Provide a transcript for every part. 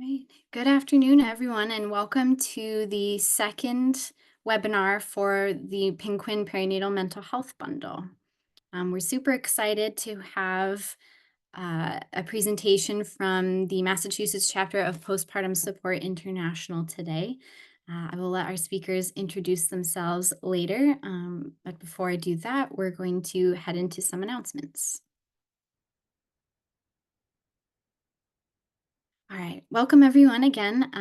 Right. Good afternoon, everyone, and welcome to the second webinar for the PNQIN Perinatal Mental Health Bundle. We're super excited to have a presentation from the Massachusetts chapter of Postpartum Support International today. I will let our speakers introduce themselves later, but before I do that, we're going to head into some announcements. All right, welcome everyone again.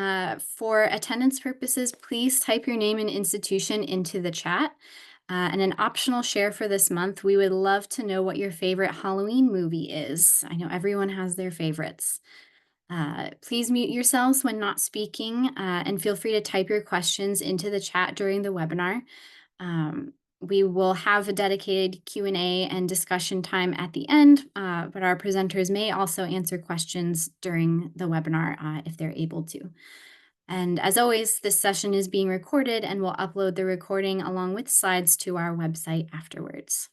For attendance purposes, please type your name and institution into the chat. And an optional share for this month, we would love to know what your favorite Halloween movie is. I know everyone has their favorites. Please mute yourselves when not speaking and feel free to type your questions into the chat during the webinar. We will have a dedicated Q&A and discussion time at the end, but our presenters may also answer questions during the webinar if they're able to. And as always, this session is being recorded and we'll upload the recording along with slides to our website afterwards.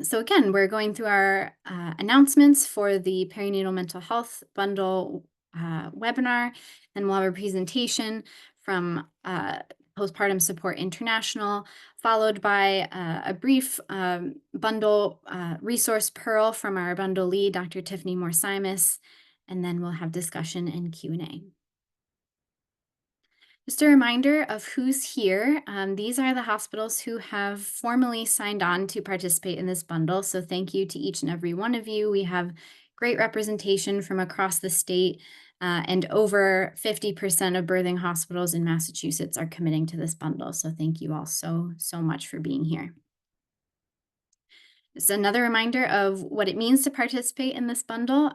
So again, we're going through our announcements for the Perinatal Mental Health Bundle webinar, and we'll have a presentation from Postpartum Support International, followed by a brief bundle resource pearl from our bundle lead, Dr. Tiffany Moore Simas, and then we'll have discussion and Q&A. Just a reminder of who's here. These are the hospitals who have formally signed on to participate in this bundle. So thank you to each and every one of you. We have great representation from across the state, and over 50% of birthing hospitals in Massachusetts are committing to this bundle. So thank you all so much for being here. Just another reminder of what it means to participate in this bundle.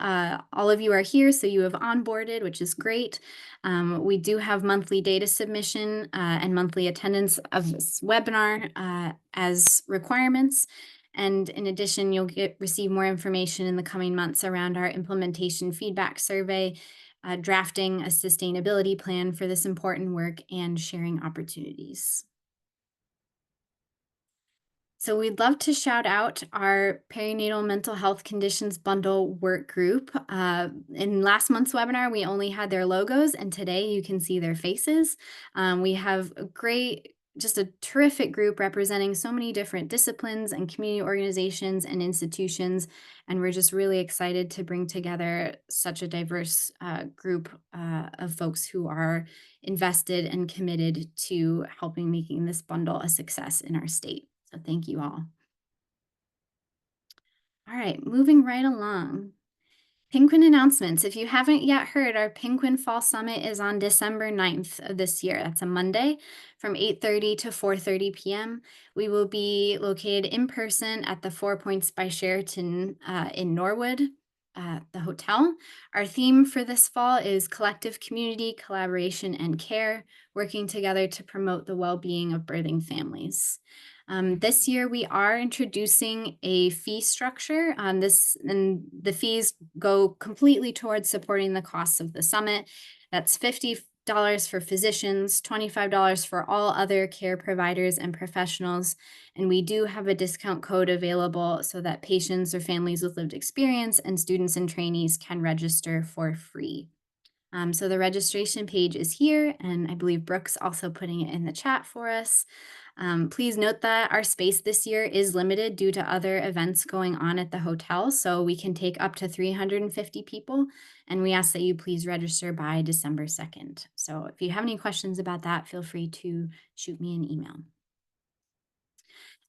All of you are here, so you have onboarded, which is great. We do have monthly data submission and monthly attendance of this webinar as requirements. And in addition, you'll receive more information in the coming months around our implementation feedback survey, drafting a sustainability plan for this important work, and sharing opportunities. So we'd love to shout out our Perinatal Mental Health Conditions Bundle work group. In last month's webinar, we only had their logos, and today you can see their faces. We have a great, just a terrific group representing so many different disciplines and community organizations and institutions, and we're just really excited to bring together such a diverse group of folks who are invested and committed to helping making this bundle a success in our state. So thank you all. All right, moving right along. PNQIN announcements. If you haven't yet heard, our PNQIN Fall Summit is on December 9th of this year. That's a Monday from 8:30 to 4:30 p.m. We will be located in person at the 4 Points by Sheraton in Norwood, the hotel. Our theme for this fall is collective community, collaboration, and care, working together to promote the well-being of birthing families. This year, we are introducing a fee structure. And the fees go completely towards supporting the costs of the summit. That's $50 for physicians, $25 for all other care providers and professionals. And we do have a discount code available so that patients or families with lived experience and students and trainees can register for free. So the registration page is here, and I believe Brooke's also putting it in the chat for us. Please note that our space this year is limited due to other events going on at the hotel, so we can take up to 350 people, and we ask that you please register by December 2nd. So if you have any questions about that, feel free to shoot me an email.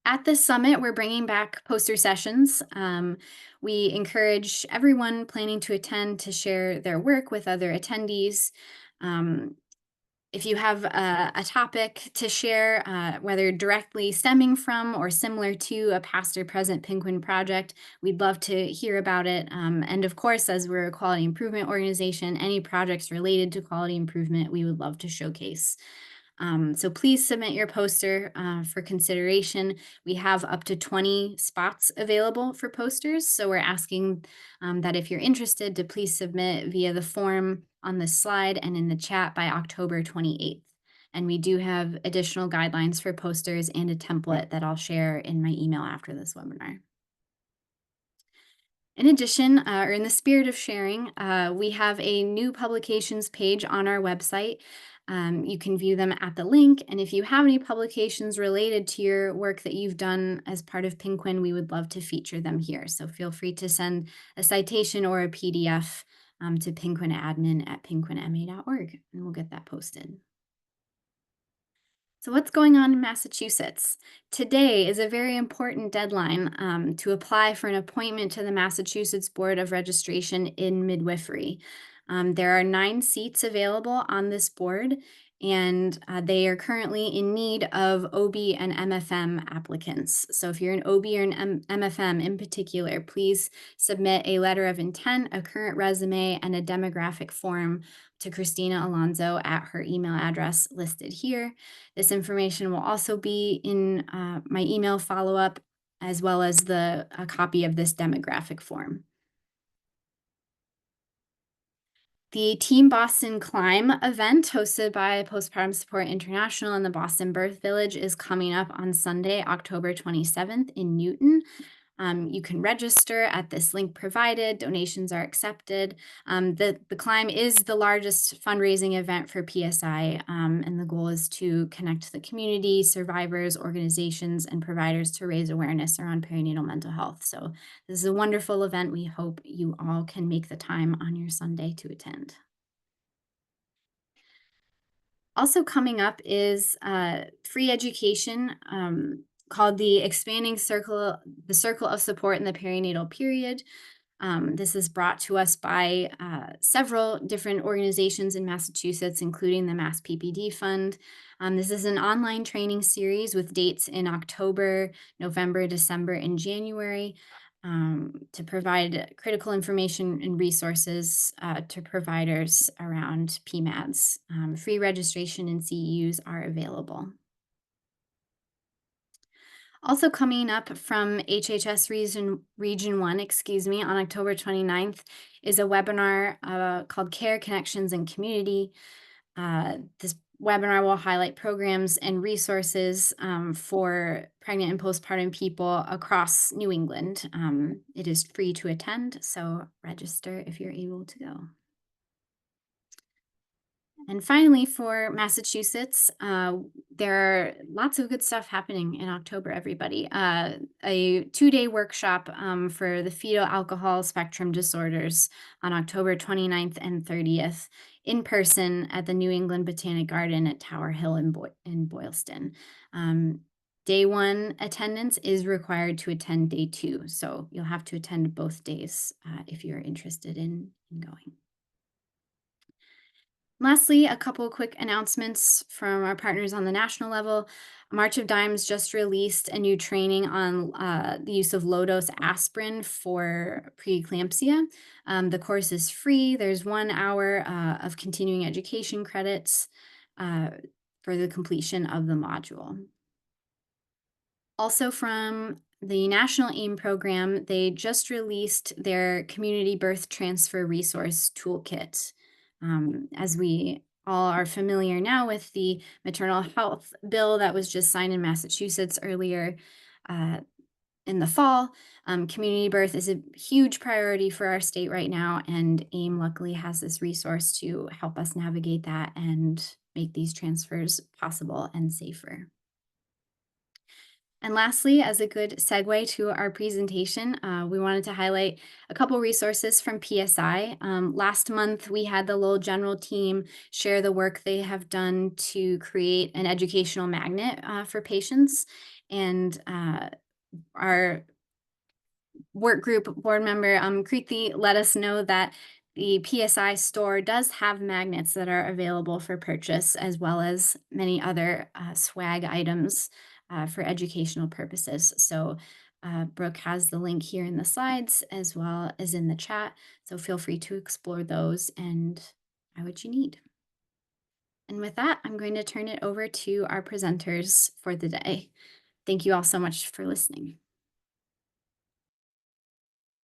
At this summit, we're bringing back poster sessions. We encourage everyone planning to attend to share their work with other attendees. If you have a topic to share, whether directly stemming from or similar to a past or present PNQIN project, we'd love to hear about it. And of course, as we're a quality improvement organization, any projects related to quality improvement, we would love to showcase. So please submit your poster for consideration. We have up to 20 spots available for posters. So we're asking that if you're interested to please submit via the form on this slide and in the chat by October 28th. And we do have additional guidelines for posters and a template that I'll share in my email after this webinar. In addition, or in the spirit of sharing, we have a new publications page on our website. You can view them at the link, and if you have any publications related to your work that you've done as part of PNQIN, we would love to feature them here. So feel free to send a citation or a PDF to pinquinadmin@pinquinma.org, and we'll get that posted. So what's going on in Massachusetts? Today is a very important deadline to apply for an appointment to the Massachusetts Board of Registration in Midwifery. There are 9 seats available on this board, and they are currently in need of OB and MFM applicants. So if you're an OB or an MFM in particular, please submit a letter of intent, a current resume, and a demographic form to Christina Alonso at her email address listed here. This information will also be in my email follow-up, as well as a copy of this demographic form. The Team Boston Climb event hosted by Postpartum Support International and the Boston Birth Village is coming up on Sunday, October 27th in Newton. You can register at this link provided. Donations are accepted. The climb is the largest fundraising event for PSI, and the goal is to connect the community, survivors, organizations, and providers to raise awareness around perinatal mental health. So this is a wonderful event. We hope you all can make the time on your Sunday to attend. Also coming up is free education called the Circle of Support in the Perinatal Period. This is brought to us by several different organizations in Massachusetts, including the Mass PPD Fund. This is an online training series with dates in October, November, December, and January to provide critical information and resources to providers around PMADs. Free registration and CEUs are available. Also coming up from HHS Region 1, on October 29th is a webinar called Care, Connections, and Community. This webinar will highlight programs and resources for pregnant and postpartum people across New England. It is free to attend, so register if you're able to go. And finally, for Massachusetts, there are lots of good stuff happening in October, everybody. A 2-day workshop for the fetal alcohol spectrum disorders on October 29th and 30th in person at the New England Botanic Garden at Tower Hill in Boylston. Day 1 attendance is required to attend day 2, so you'll have to attend both days if you're interested in going. Lastly, a couple quick announcements from our partners on the national level. March of Dimes just released a new training on the use of low-dose aspirin for preeclampsia. The course is free. There's 1 hour of continuing education credits for the completion of the module. Also from the National AIM program, they just released their Community Birth Transfer Resource Toolkit. As we all are familiar now with the maternal health bill that was just signed in Massachusetts earlier in the fall, community birth is a huge priority for our state right now, and AIM luckily has this resource to help us navigate that and make these transfers possible and safer. And lastly, as a good segue to our presentation, we wanted to highlight a couple resources from PSI. Last month, we had the Lowell General team share the work they have done to create an educational magnet for patients. And our work group board member, Kriti, let us know that the PSI store does have magnets that are available for purchase, as well as many other swag items for educational purposes. So Brooke has the link here in the slides as well as in the chat. So feel free to explore those and buy what you need. And with that, I'm going to turn it over to our presenters for the day. Thank you all so much for listening.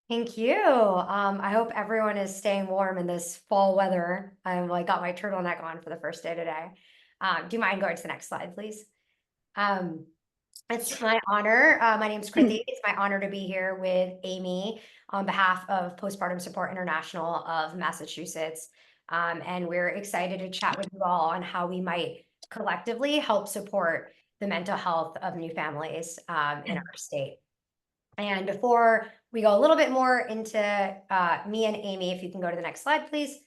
Thank you. I hope everyone is staying warm in this fall weather. I've got my turtleneck on for the first day today. Do you mind going to the next slide, please? It's my honor. My name's Kriti. It's my honor to be here with Amy on behalf of Postpartum Support International of Massachusetts. And we're excited to chat with you all on how we might collectively help support the mental health of new families in our state. And before we go a little bit more into me and Amy, if you can go to the next slide, please.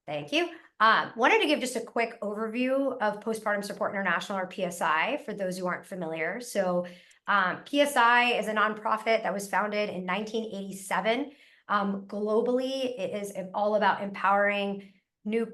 Thank you. Wanted to give just a quick overview of Postpartum Support International, or PSI, for those who aren't familiar. So PSI is a nonprofit that was founded in 1987. Globally, it is all about empowering new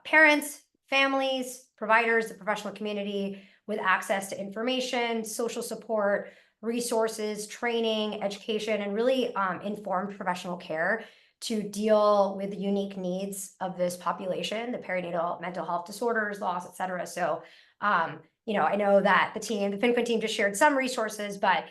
parents, families, providers, the professional community with access to information, social support, resources, training, education, and really informed professional care to deal with the unique needs of this population, the perinatal mental health disorders, loss, et cetera. So, you know, I know that the PNQIN team just shared some resources, but,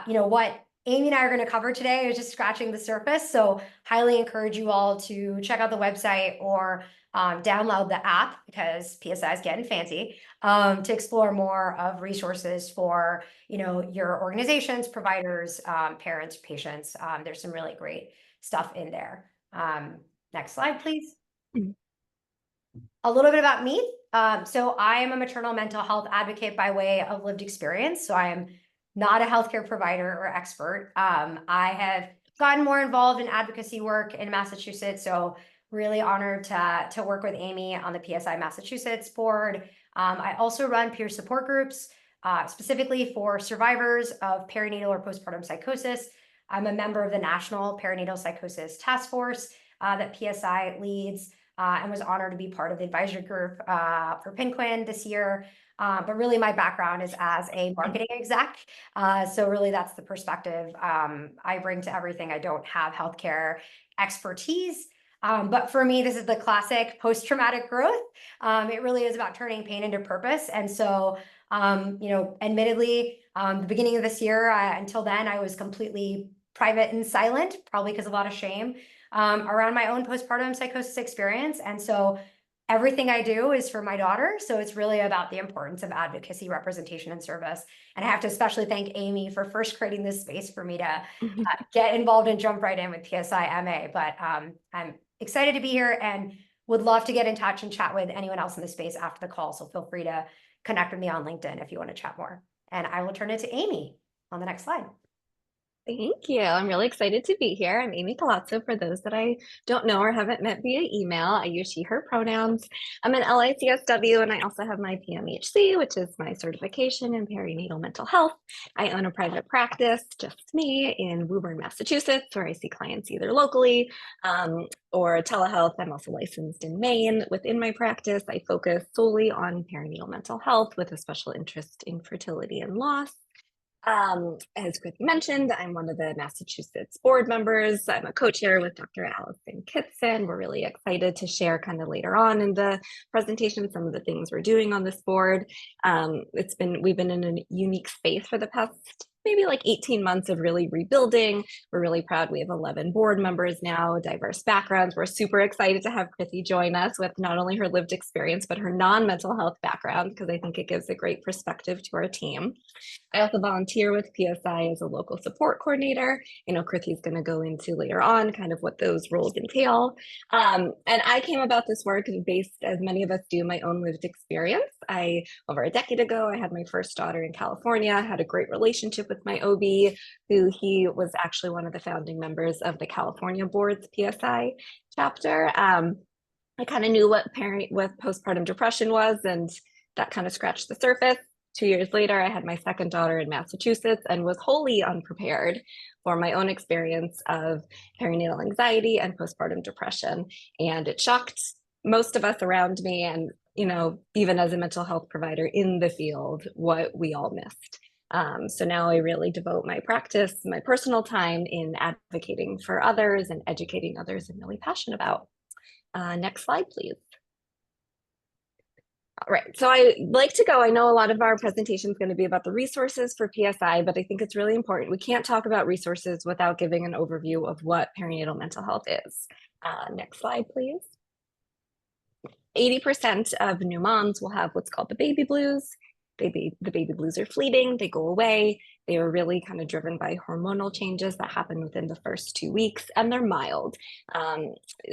you know, what Amy and I are going to cover today is just scratching the surface. So highly encourage you all to check out the website or download the app, because PSI is getting fancy, to explore more of resources for, you know, your organizations, providers, parents, patients. There's some really great stuff in there. Next slide, please. A little bit about me. So I am a maternal mental health advocate by way of lived experience. So I am not a healthcare provider or expert. I have gotten more involved in advocacy work in Massachusetts. So really honored to work with Amy on the PSI Massachusetts board. I also run peer support groups, specifically for survivors of perinatal or postpartum psychosis. I'm a member of the National Perinatal Psychosis Task Force that PSI leads, and was honored to be part of the advisory group for PNQIN this year. But really my background is as a marketing exec. So really that's the perspective I bring to everything. I don't have healthcare expertise. But for me, this is the classic post-traumatic growth. It really is about turning pain into purpose. And so, you know, admittedly, the beginning of this year, until then, I was completely private and silent, probably because of a lot of shame around my own postpartum psychosis experience. And so everything I do is for my daughter. So it's really about the importance of advocacy, representation, and service. And I have to especially thank Amy for first creating this space for me to get involved and jump right in with PSI MA. But I'm excited to be here and would love to get in touch and chat with anyone else in the space after the call. So feel free to connect with me on LinkedIn if you want to chat more. And I will turn it to Amy on the next slide. Thank you. I'm really excited to be here. I'm Amy Colozzo, for those that I don't know or haven't met via email. I use she, her pronouns. I'm an LICSW, and I also have my PMHC, which is my certification in perinatal mental health. I own a private practice, just me, in Woburn, Massachusetts, where I see clients either locally or telehealth. I'm also licensed in Maine. Within my practice, I focus solely on perinatal mental health with a special interest in fertility and loss. As Kriti mentioned, I'm one of the Massachusetts board members. I'm a co-chair with Dr. Allison Kitson. We're really excited to share kind of later on in the presentation some of the things we're doing on this board. We've been in a unique space for the past maybe like 18 months of really rebuilding. We're really proud. We have 11 board members now, diverse backgrounds. We're super excited to have Kriti join us with not only her lived experience, but her non-mental health background, because I think it gives a great perspective to our team. I also volunteer with PSI as a local support coordinator. You know, Kriti is going to go into later on kind of what those roles entail. And I came about this work based, as many of us do, my own lived experience. Over a decade ago, I had my first daughter in California. I had a great relationship with my OB, he was actually one of the founding members of the California Board's PSI chapter. I kind of knew what postpartum depression was, and that kind of scratched the surface. 2 years later, I had my second daughter in Massachusetts and was wholly unprepared for my own experience of perinatal anxiety and postpartum depression. And it shocked most of us around me, and, you know, even as a mental health provider in the field, what we all missed. So now I really devote my practice, my personal time in advocating for others and educating others I'm really passionate about. Next slide, please. All right, so I like to go, I know a lot of our presentation is going to be about the resources for PSI, but I think it's really important. We can't talk about resources without giving an overview of what perinatal mental health is. Next slide, please. 80% of new moms will have what's called the baby blues. The baby blues are fleeting, they go away. They are really kind of driven by hormonal changes that happen within the first 2 weeks, and they're mild.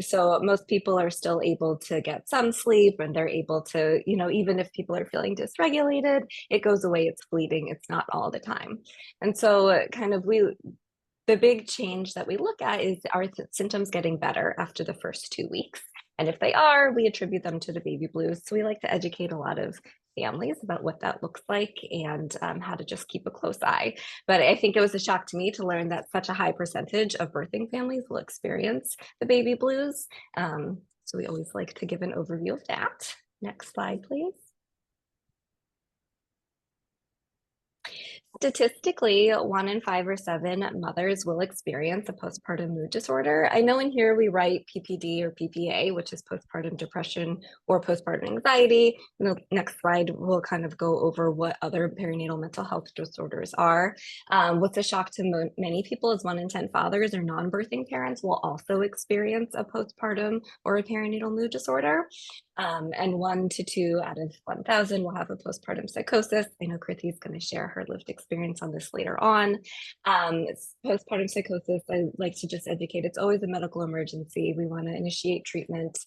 So most people are still able to get some sleep, and they're able to, even if people are feeling dysregulated, it goes away, it's fleeting, it's not all the time. And so the big change that we look at is, are symptoms getting better after the first 2 weeks? And if they are, we attribute them to the baby blues. So we like to educate a lot of families about what that looks like and how to just keep a close eye. But I think it was a shock to me to learn that such a high percentage of birthing families will experience the baby blues. So we always like to give an overview of that. Next slide, please. Statistically, 1 in 5 or 7 mothers will experience a postpartum mood disorder. I know in here we write PPD or PPA, which is postpartum depression or postpartum anxiety. In the next slide, we'll kind of go over what other perinatal mental health disorders are. What's a shock to many people is 1 in 10 fathers or non-birthing parents will also experience a postpartum or a perinatal mood disorder. And 1 to 2 out of 1,000 will have a postpartum psychosis. I know Kriti is going to share her lived experience on this later on. Postpartum psychosis, I like to just educate, it's always a medical emergency. We want to initiate treatment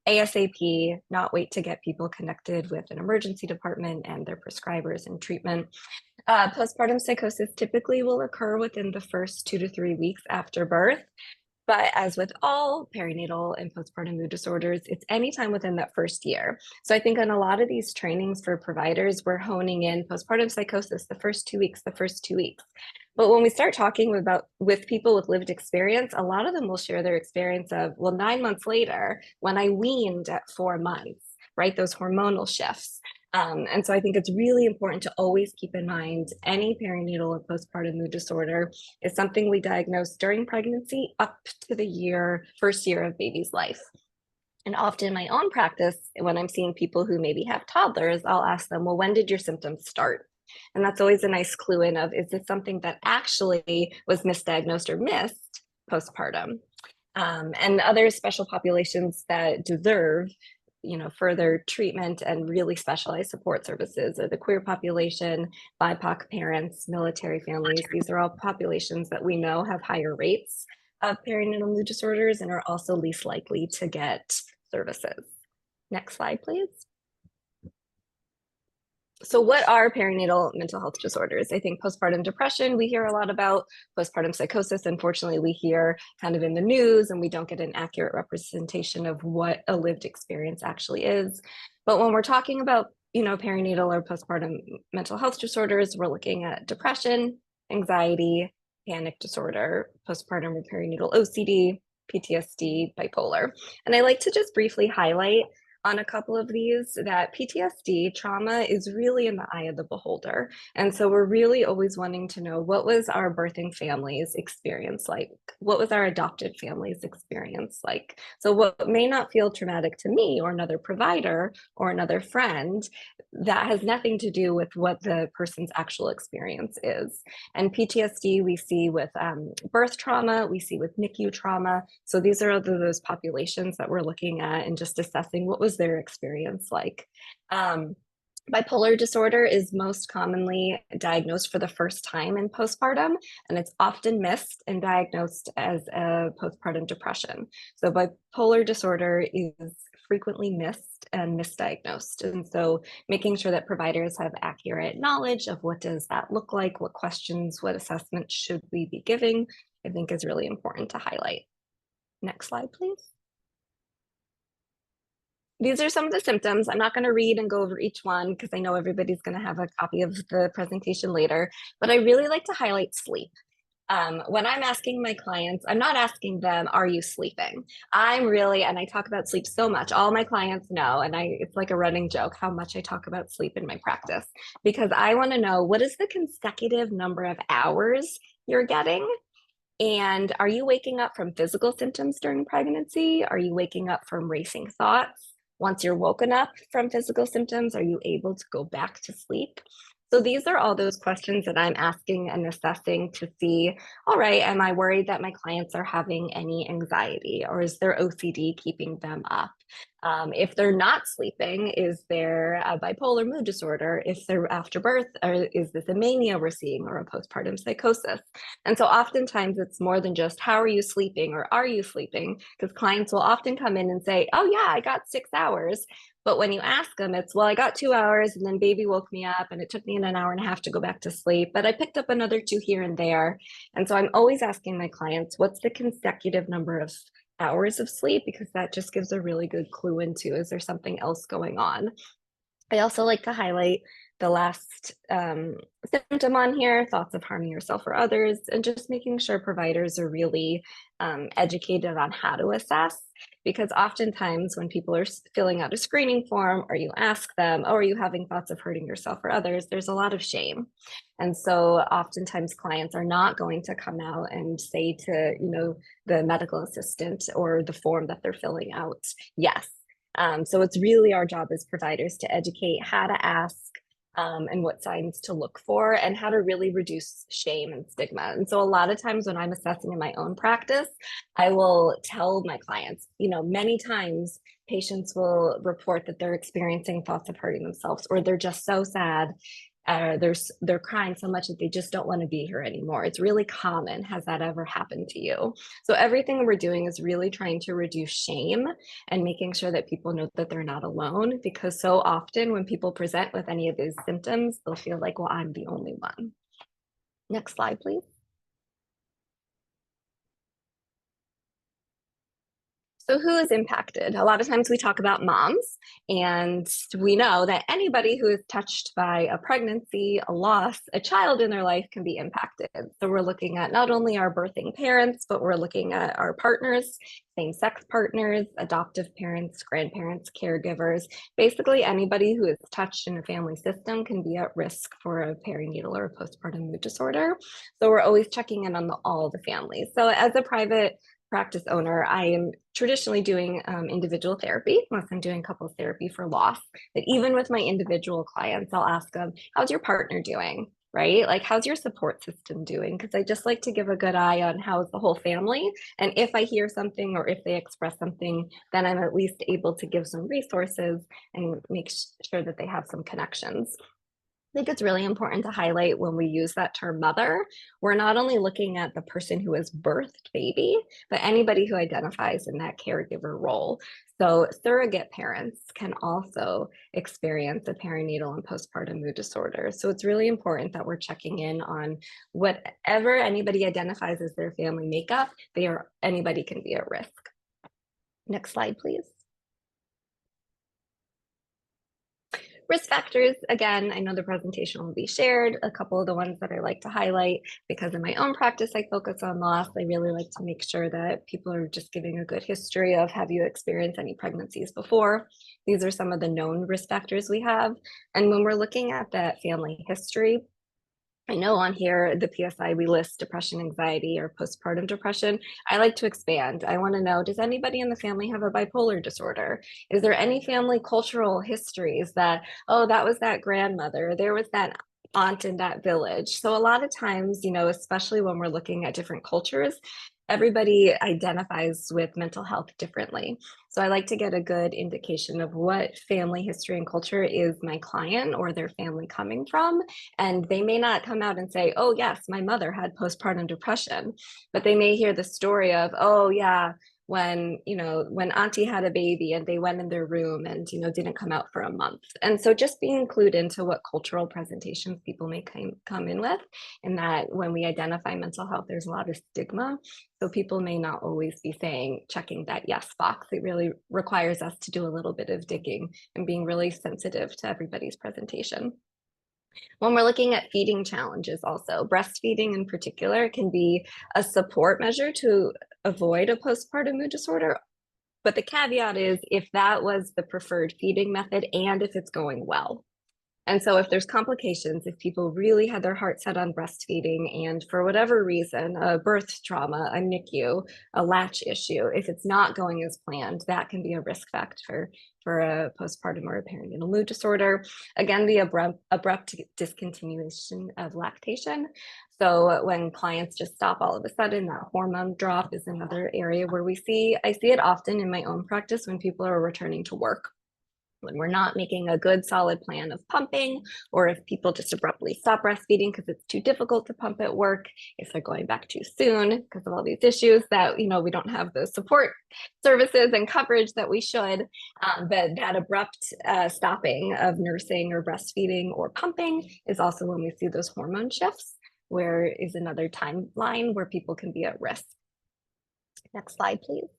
ASAP, not wait to get people connected with an emergency department and their prescribers and treatment. Postpartum psychosis typically will occur within the first 2 to 3 weeks after birth. But as with all perinatal and postpartum mood disorders, it's anytime within that first year. So I think on a lot of these trainings for providers, we're honing in postpartum psychosis, the first 2 weeks. But when we start talking with people with lived experience, a lot of them will share their experience of, well, 9 months later, when I weaned at 4 months, right? Those hormonal shifts. And so I think it's really important to always keep in mind any perinatal or postpartum mood disorder is something we diagnose during pregnancy up to the first year of baby's life. And often in my own practice, when I'm seeing people who maybe have toddlers, I'll ask them, well, when did your symptoms start? And that's always a nice clue in of, is this something that actually was misdiagnosed or missed postpartum? And other special populations that deserve further treatment and really specialized support services are the queer population, BIPOC parents, military families. These are all populations that we know have higher rates of perinatal mood disorders and are also least likely to get services. Next slide, please. So what are perinatal mental health disorders? I think postpartum depression, we hear a lot about. Postpartum psychosis, unfortunately, we hear kind of in the news, and we don't get an accurate representation of what a lived experience actually is. But when we're talking about, perinatal or postpartum mental health disorders, we're looking at depression, anxiety, panic disorder, postpartum or perinatal OCD, PTSD, bipolar. And I like to just briefly highlight on a couple of these that PTSD trauma is really in the eye of the beholder. And so we're really always wanting to know, what was our birthing family's experience like? What was our adopted family's experience like? So what may not feel traumatic to me or another provider or another friend, that has nothing to do with what the person's actual experience is. And PTSD we see with birth trauma, we see with NICU trauma. So these are those populations that we're looking at and just assessing what was their experience like. Bipolar disorder is most commonly diagnosed for the first time in postpartum, and it's often missed and diagnosed as a postpartum depression. So bipolar disorder is frequently missed and misdiagnosed. And so making sure that providers have accurate knowledge of what does that look like, what questions, what assessments should we be giving, I think is really important to highlight. Next slide, please. These are some of the symptoms. I'm not going to read and go over each one because I know everybody's going to have a copy of the presentation later, but I really like to highlight sleep. When I'm asking my clients, I'm not asking them, are you sleeping? And I talk about sleep so much. All my clients know, and it's like a running joke how much I talk about sleep in my practice, because I want to know, what is the consecutive number of hours you're getting? And are you waking up from physical symptoms during pregnancy? Are you waking up from racing thoughts? Once you're woken up from physical symptoms, are you able to go back to sleep? So these are all those questions that I'm asking and assessing to see, all right, am I worried that my clients are having any anxiety, or is their OCD keeping them up? If they're not sleeping, is there a bipolar mood disorder? If they're after birth, or is this a mania we're seeing, or a postpartum psychosis? And so oftentimes it's more than just how are you sleeping or are you sleeping? Because clients will often come in and say, oh yeah, I got 6 hours. But when you ask them, it's, well, I got 2 hours and then baby woke me up and it took me an hour and a half to go back to sleep, but I picked up another 2 here and there. And so I'm always asking my clients, what's the consecutive number of hours of sleep? Because that just gives a really good clue into, is there something else going on? I also like to highlight the last symptom on here, thoughts of harming yourself or others, and just making sure providers are really educated on how to assess. Because oftentimes when people are filling out a screening form, or you ask them, oh, are you having thoughts of hurting yourself or others, there's a lot of shame. And so oftentimes clients are not going to come out and say to, the medical assistant or the form that they're filling out, yes. So it's really our job as providers to educate how to ask, and what signs to look for, and how to really reduce shame and stigma. And so a lot of times when I'm assessing in my own practice, I will tell my clients, many times patients will report that they're experiencing thoughts of hurting themselves, or they're just so sad. They're crying so much that they just don't want to be here anymore. It's really common. Has that ever happened to you? So everything we're doing is really trying to reduce shame and making sure that people know that they're not alone, because so often when people present with any of these symptoms, they'll feel like, well, I'm the only one. Next slide, please. So who is impacted? A lot of times we talk about moms, and we know that anybody who is touched by a pregnancy, a loss, a child in their life can be impacted. So we're looking at not only our birthing parents, but we're looking at our partners, same-sex partners, adoptive parents, grandparents, caregivers. Basically anybody who is touched in a family system can be at risk for a perinatal or postpartum mood disorder. So we're always checking in on all the families. So as a private practice owner, I am traditionally doing individual therapy, unless I'm doing couples therapy for loss. But even with my individual clients, I'll ask them, how's your partner doing? Right? Like, how's your support system doing? Because I just like to give a good eye on how's the whole family. And if I hear something or if they express something, then I'm at least able to give some resources and make sure that they have some connections. I think it's really important to highlight when we use that term mother, we're not only looking at the person who has birthed baby, but anybody who identifies in that caregiver role. So surrogate parents can also experience a perinatal and postpartum mood disorder. So it's really important that we're checking in on whatever anybody identifies as their family makeup, anybody can be at risk. Next slide, please. Risk factors, again, I know the presentation will be shared. A couple of the ones that I like to highlight, because in my own practice, I focus on loss. I really like to make sure that people are just giving a good history of, have you experienced any pregnancies before? These are some of the known risk factors we have. And when we're looking at that family history, I know on here, the PSI, we list depression, anxiety, or postpartum depression. I like to expand. I want to know, does anybody in the family have a bipolar disorder? Is there any family cultural histories that, oh, that was that grandmother, there was that aunt in that village? So a lot of times, especially when we're looking at different cultures, everybody identifies with mental health differently. So I like to get a good indication of what family history and culture is my client or their family coming from. And they may not come out and say, oh yes, my mother had postpartum depression, but they may hear the story of, oh yeah, when auntie had a baby and they went in their room and, didn't come out for a month. And so just being clued into what cultural presentations people may come in with, and that when we identify mental health, there's a lot of stigma. So people may not always be checking that yes box. It really requires us to do a little bit of digging and being really sensitive to everybody's presentation. When we're looking at feeding challenges also, breastfeeding in particular can be a support measure to avoid a postpartum mood disorder. But the caveat is if that was the preferred feeding method and if it's going well. And so if there's complications, if people really had their heart set on breastfeeding and for whatever reason, a birth trauma, a NICU, a latch issue, if it's not going as planned, that can be a risk factor for a postpartum or a perinatal mood disorder. Again, the abrupt discontinuation of lactation. So when clients just stop all of a sudden, that hormone drop is another area where I see it often in my own practice when people are returning to work. When we're not making a good solid plan of pumping, or if people just abruptly stop breastfeeding because it's too difficult to pump at work, if they're going back too soon because of all these issues that, we don't have the support services and coverage that we should, but that abrupt stopping of nursing or breastfeeding or pumping is also when we see those hormone shifts, where is another timeline where people can be at risk. Next slide, please.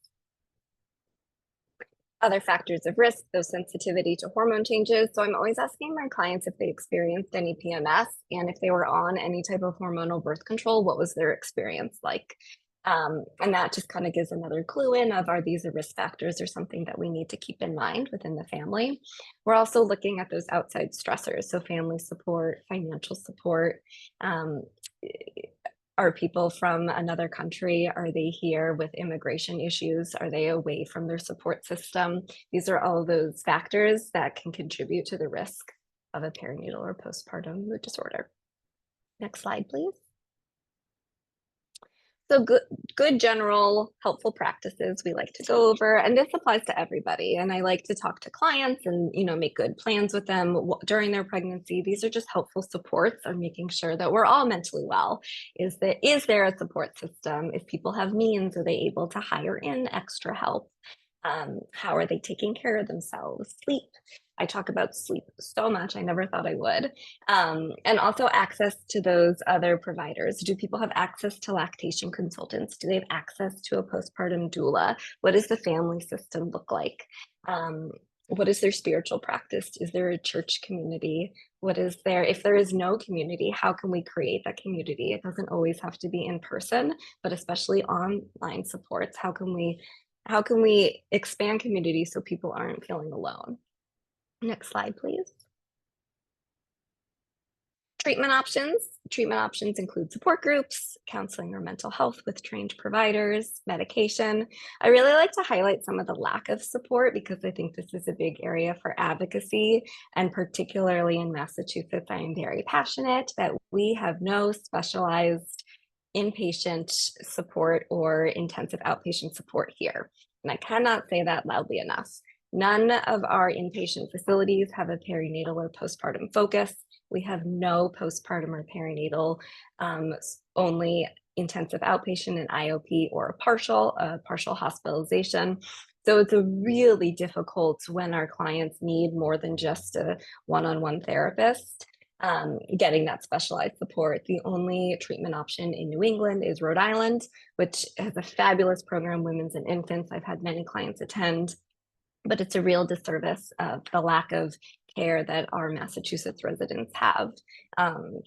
Other factors of risk, those sensitivity to hormone changes. So I'm always asking my clients if they experienced any PMS, and if they were on any type of hormonal birth control, what was their experience like? And that just kind of gives another clue in of, are these a risk factors or something that we need to keep in mind within the family? We're also looking at those outside stressors, so family support, financial support. Are people from another country? Are they here with immigration issues? Are they away from their support system? These are all those factors that can contribute to the risk of a perinatal or postpartum mood disorder. Next slide, please. So good general helpful practices we like to go over, and this applies to everybody. And I like to talk to clients and make good plans with them during their pregnancy. These are just helpful supports on making sure that we're all mentally well. Is there a support system? If people have means, are they able to hire in extra help? How are they taking care of themselves? Sleep. I talk about sleep so much. I never thought I would. And also access to those other providers. Do people have access to lactation consultants? Do they have access to a postpartum doula? What does the family system look like? What is their spiritual practice? Is there a church community? If there is no community, how can we create that community? It doesn't always have to be in person, but especially online supports. How can we expand community so people aren't feeling alone? Next slide, please. Treatment options. Treatment options include support groups, counseling or mental health with trained providers, medication. I really like to highlight some of the lack of support because I think this is a big area for advocacy, and particularly in Massachusetts, I am very passionate that we have no specialized inpatient support or intensive outpatient support here. And I cannot say that loudly enough. None of our inpatient facilities have a perinatal or postpartum focus. We have no postpartum or perinatal, only intensive outpatient and IOP or a partial hospitalization. So it's a really difficult when our clients need more than just a one-on-one therapist, getting that specialized support. The only treatment option in New England is Rhode Island, which has a fabulous program, Women's and Infants. I've had many clients attend, but it's a real disservice of the lack of care that our Massachusetts residents have.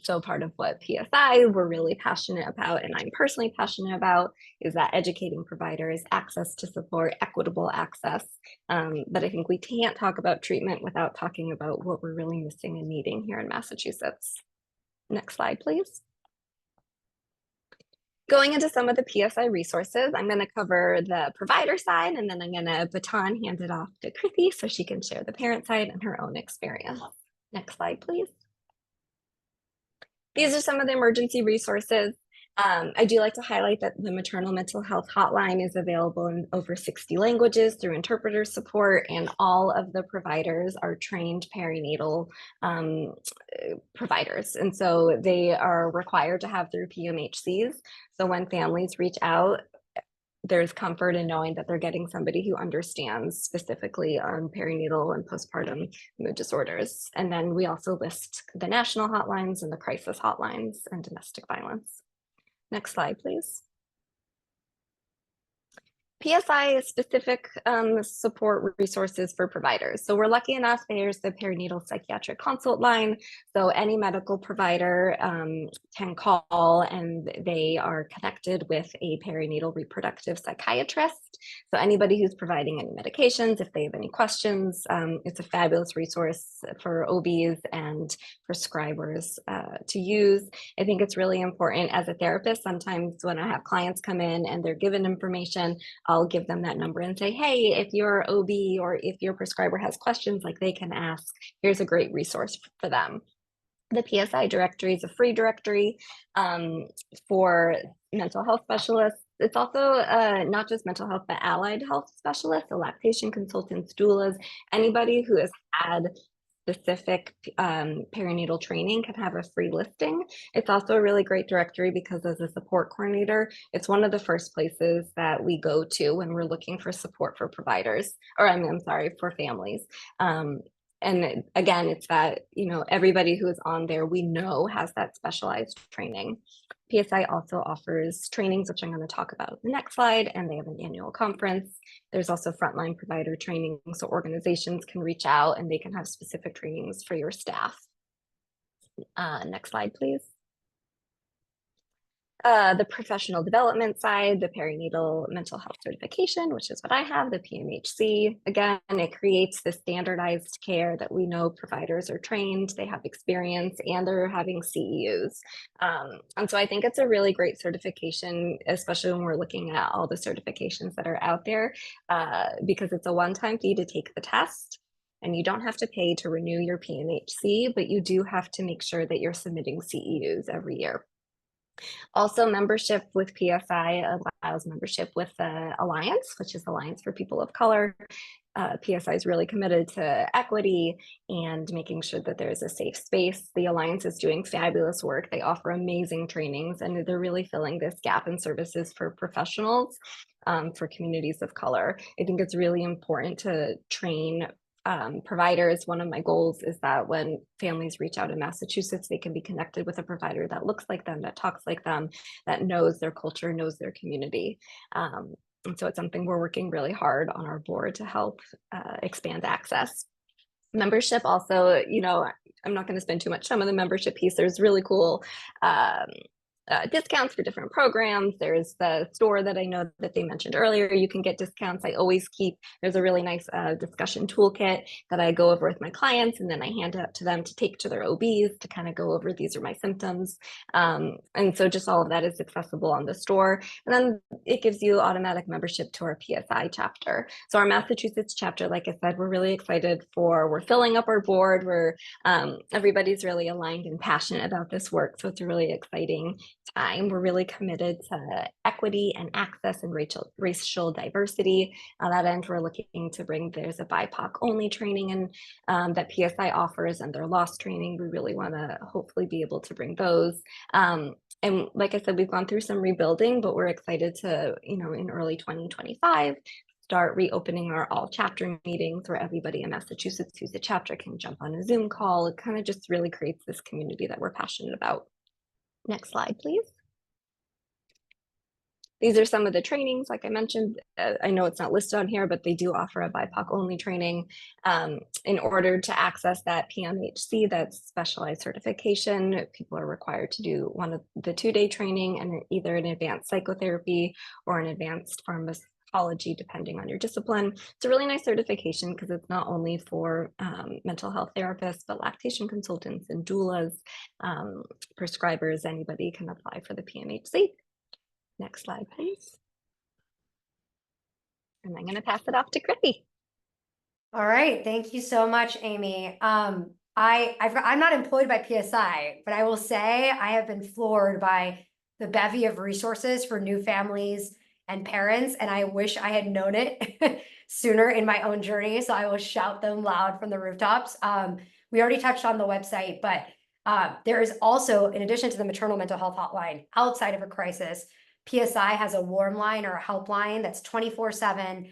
So part of what PSI we're really passionate about, and I'm personally passionate about, is that educating providers, access to support, equitable access. But I think we can't talk about treatment without talking about what we're really missing and needing here in Massachusetts. Next slide, please. Going into some of the PSI resources, I'm going to cover the provider side, and then I'm going to baton hand it off to Kriti so she can share the parent side and her own experience. Next slide, please. These are some of the emergency resources. I do like to highlight that the maternal mental health hotline is available in over 60 languages through interpreter support, and all of the providers are trained perinatal providers. And so they are required to have their PMHCs. So when families reach out, there's comfort in knowing that they're getting somebody who understands specifically on perinatal and postpartum mood disorders. And then we also list the national hotlines and the crisis hotlines and domestic violence. Next slide, please. PSI is specific support resources for providers. So we're lucky enough, there's the perinatal psychiatric consult line. So any medical provider can call and they are connected with a perinatal reproductive psychiatrist. So anybody who's providing any medications, if they have any questions, it's a fabulous resource for OBs and prescribers to use. I think it's really important as a therapist. Sometimes when I have clients come in and they're given information, I'll give them that number and say, hey, if your OB or if your prescriber has questions like they can ask, here's a great resource for them. The PSI directory is a free directory for mental health specialists. It's also not just mental health, but allied health specialists, so lactation consultants, doulas, anybody who has had specific perinatal training can have a free listing. It's also a really great directory because as a support coordinator, it's one of the first places that we go to when we're looking for support for providers, or I'm sorry, for families. And again, it's that, you know, everybody who is on there, we know has that specialized training. PSI also offers trainings, which I'm going to talk about in the next slide, and they have an annual conference. There's also frontline provider training, so organizations can reach out and they can have specific trainings for your staff. Next slide, please. The professional development side, the perinatal mental health certification, which is what I have, the PMHC. Again, it creates the standardized care that we know providers are trained, they have experience, and they're having CEUs. And so I think it's a really great certification, especially when we're looking at all the certifications that are out there, because it's a one-time fee to take the test. And you don't have to pay to renew your PMHC, but you do have to make sure that you're submitting CEUs every year. Also, membership with PSI allows membership with the Alliance, which is Alliance for People of Color. PSI is really committed to equity and making sure that there's a safe space. The Alliance is doing fabulous work. They offer amazing trainings, and they're really filling this gap in services for professionals for communities of color. I think it's really important to train providers. One of my goals is that when families reach out in Massachusetts, they can be connected with a provider that looks like them, that talks like them, that knows their culture, knows their community. And so it's something we're working really hard on our board to help expand access. Membership also, you know, I'm not going to spend too much time on the membership piece. There's really cool discounts for different programs. There's the store that I know that they mentioned earlier. You can get discounts. I always keep, there's a really nice discussion toolkit that I go over with my clients, and then I hand it up to them to take to their OBs to kind of go over, these are my symptoms. And so just all of that is accessible on the store. And then it gives you automatic membership to our PSI chapter. So our Massachusetts chapter, like I said, we're really excited for, we're filling up our board. We're everybody's really aligned and passionate about this work. So it's a really exciting time. We're really committed to equity and access and racial diversity. On that end, we're looking to bring, there's a BIPOC only training and that PSI offers, and their loss training. We really want to hopefully be able to bring those. And like I said, we've gone through some rebuilding, but we're excited to, you know, in early 2025, start reopening our all chapter meetings where everybody in Massachusetts who's a chapter can jump on a Zoom call. It kind of just really creates this community that we're passionate about. Next slide, please. These are some of the trainings, like I mentioned. I know it's not listed on here, but they do offer a BIPOC only training. In order to access that PMHC, that specialized certification, people are required to do one of the 2-day training, and either an advanced psychotherapy or an advanced pharmacology, depending on your discipline. It's a really nice certification because it's not only for mental health therapists, but lactation consultants and doulas, prescribers, anybody can apply for the PMHC. Next slide, please. And I'm going to pass it off to Kriti. All right, thank you so much, Amy. I'm not employed by PSI, but I will say I have been floored by the bevy of resources for new families and parents, and I wish I had known it sooner in my own journey, so I will shout them loud from the rooftops. We already touched on the website, but there is also, in addition to the maternal mental health hotline, outside of a crisis, PSI has a warm line or a helpline that's 24/7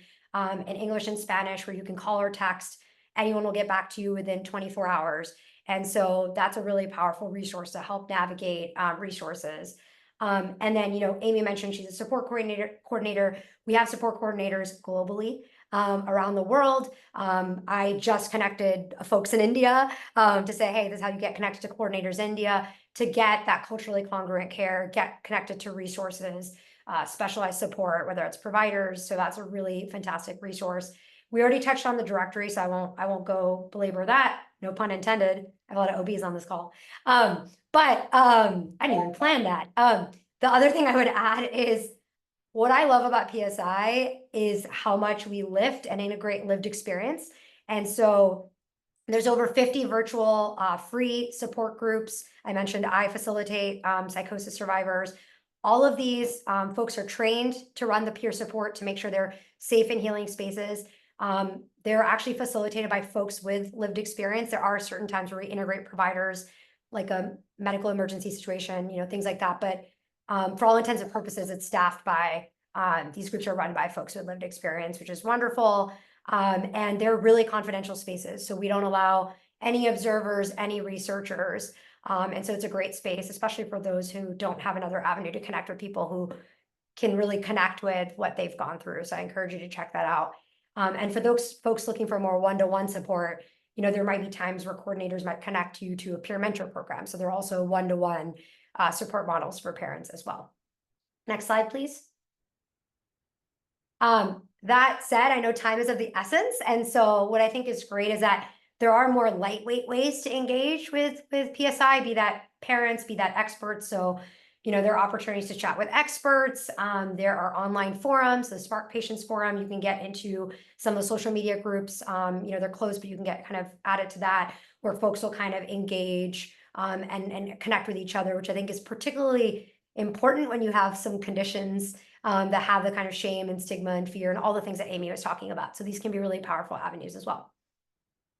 in English and Spanish, where you can call or text. Anyone will get back to you within 24 hours. And so that's a really powerful resource to help navigate resources. And then, you know, Amy mentioned she's a support coordinator. We have support coordinators globally around the world. I just connected folks in India to say, hey, this is how you get connected to coordinators in India to get that culturally congruent care, get connected to resources, specialized support, whether it's providers. So that's a really fantastic resource. We already touched on the directory, so I won't go belabor that. No pun intended. I have a lot of OBs on this call. But I didn't even plan that. The other thing I would add is what I love about PSI is how much we lift and integrate lived experience. And so There's over 50 virtual free support groups. I mentioned I facilitate psychosis survivors. All of these folks are trained to run the peer support to make sure they're safe and healing spaces. They're actually facilitated by folks with lived experience. There are certain times where we integrate providers, like a medical emergency situation, things like that. But for all intents and purposes, it's staffed by, these groups are run by folks with lived experience, which is wonderful. And they're really confidential spaces. So we don't allow any observers, any researchers. And so it's a great space, especially for those who don't have another avenue to connect with people who can really connect with what they've gone through. So I encourage you to check that out. And for those folks looking for more one-to-one support, there might be times where coordinators might connect you to a peer mentor program. So there are also one-to-one support models for parents as well. Next slide, please. That said, I know time is of the essence. And so what I think is great is that there are more lightweight ways to engage with PSI, be that parents, be that experts. So, there are opportunities to chat with experts. There are online forums, the Smart Patients Forum. You can get into some of the social media groups. They're closed, but you can get kind of added to that, where folks will kind of engage and connect with each other, which I think is particularly important when you have some conditions that have the kind of shame and stigma and fear and all the things that Amy was talking about. So these can be really powerful avenues as well.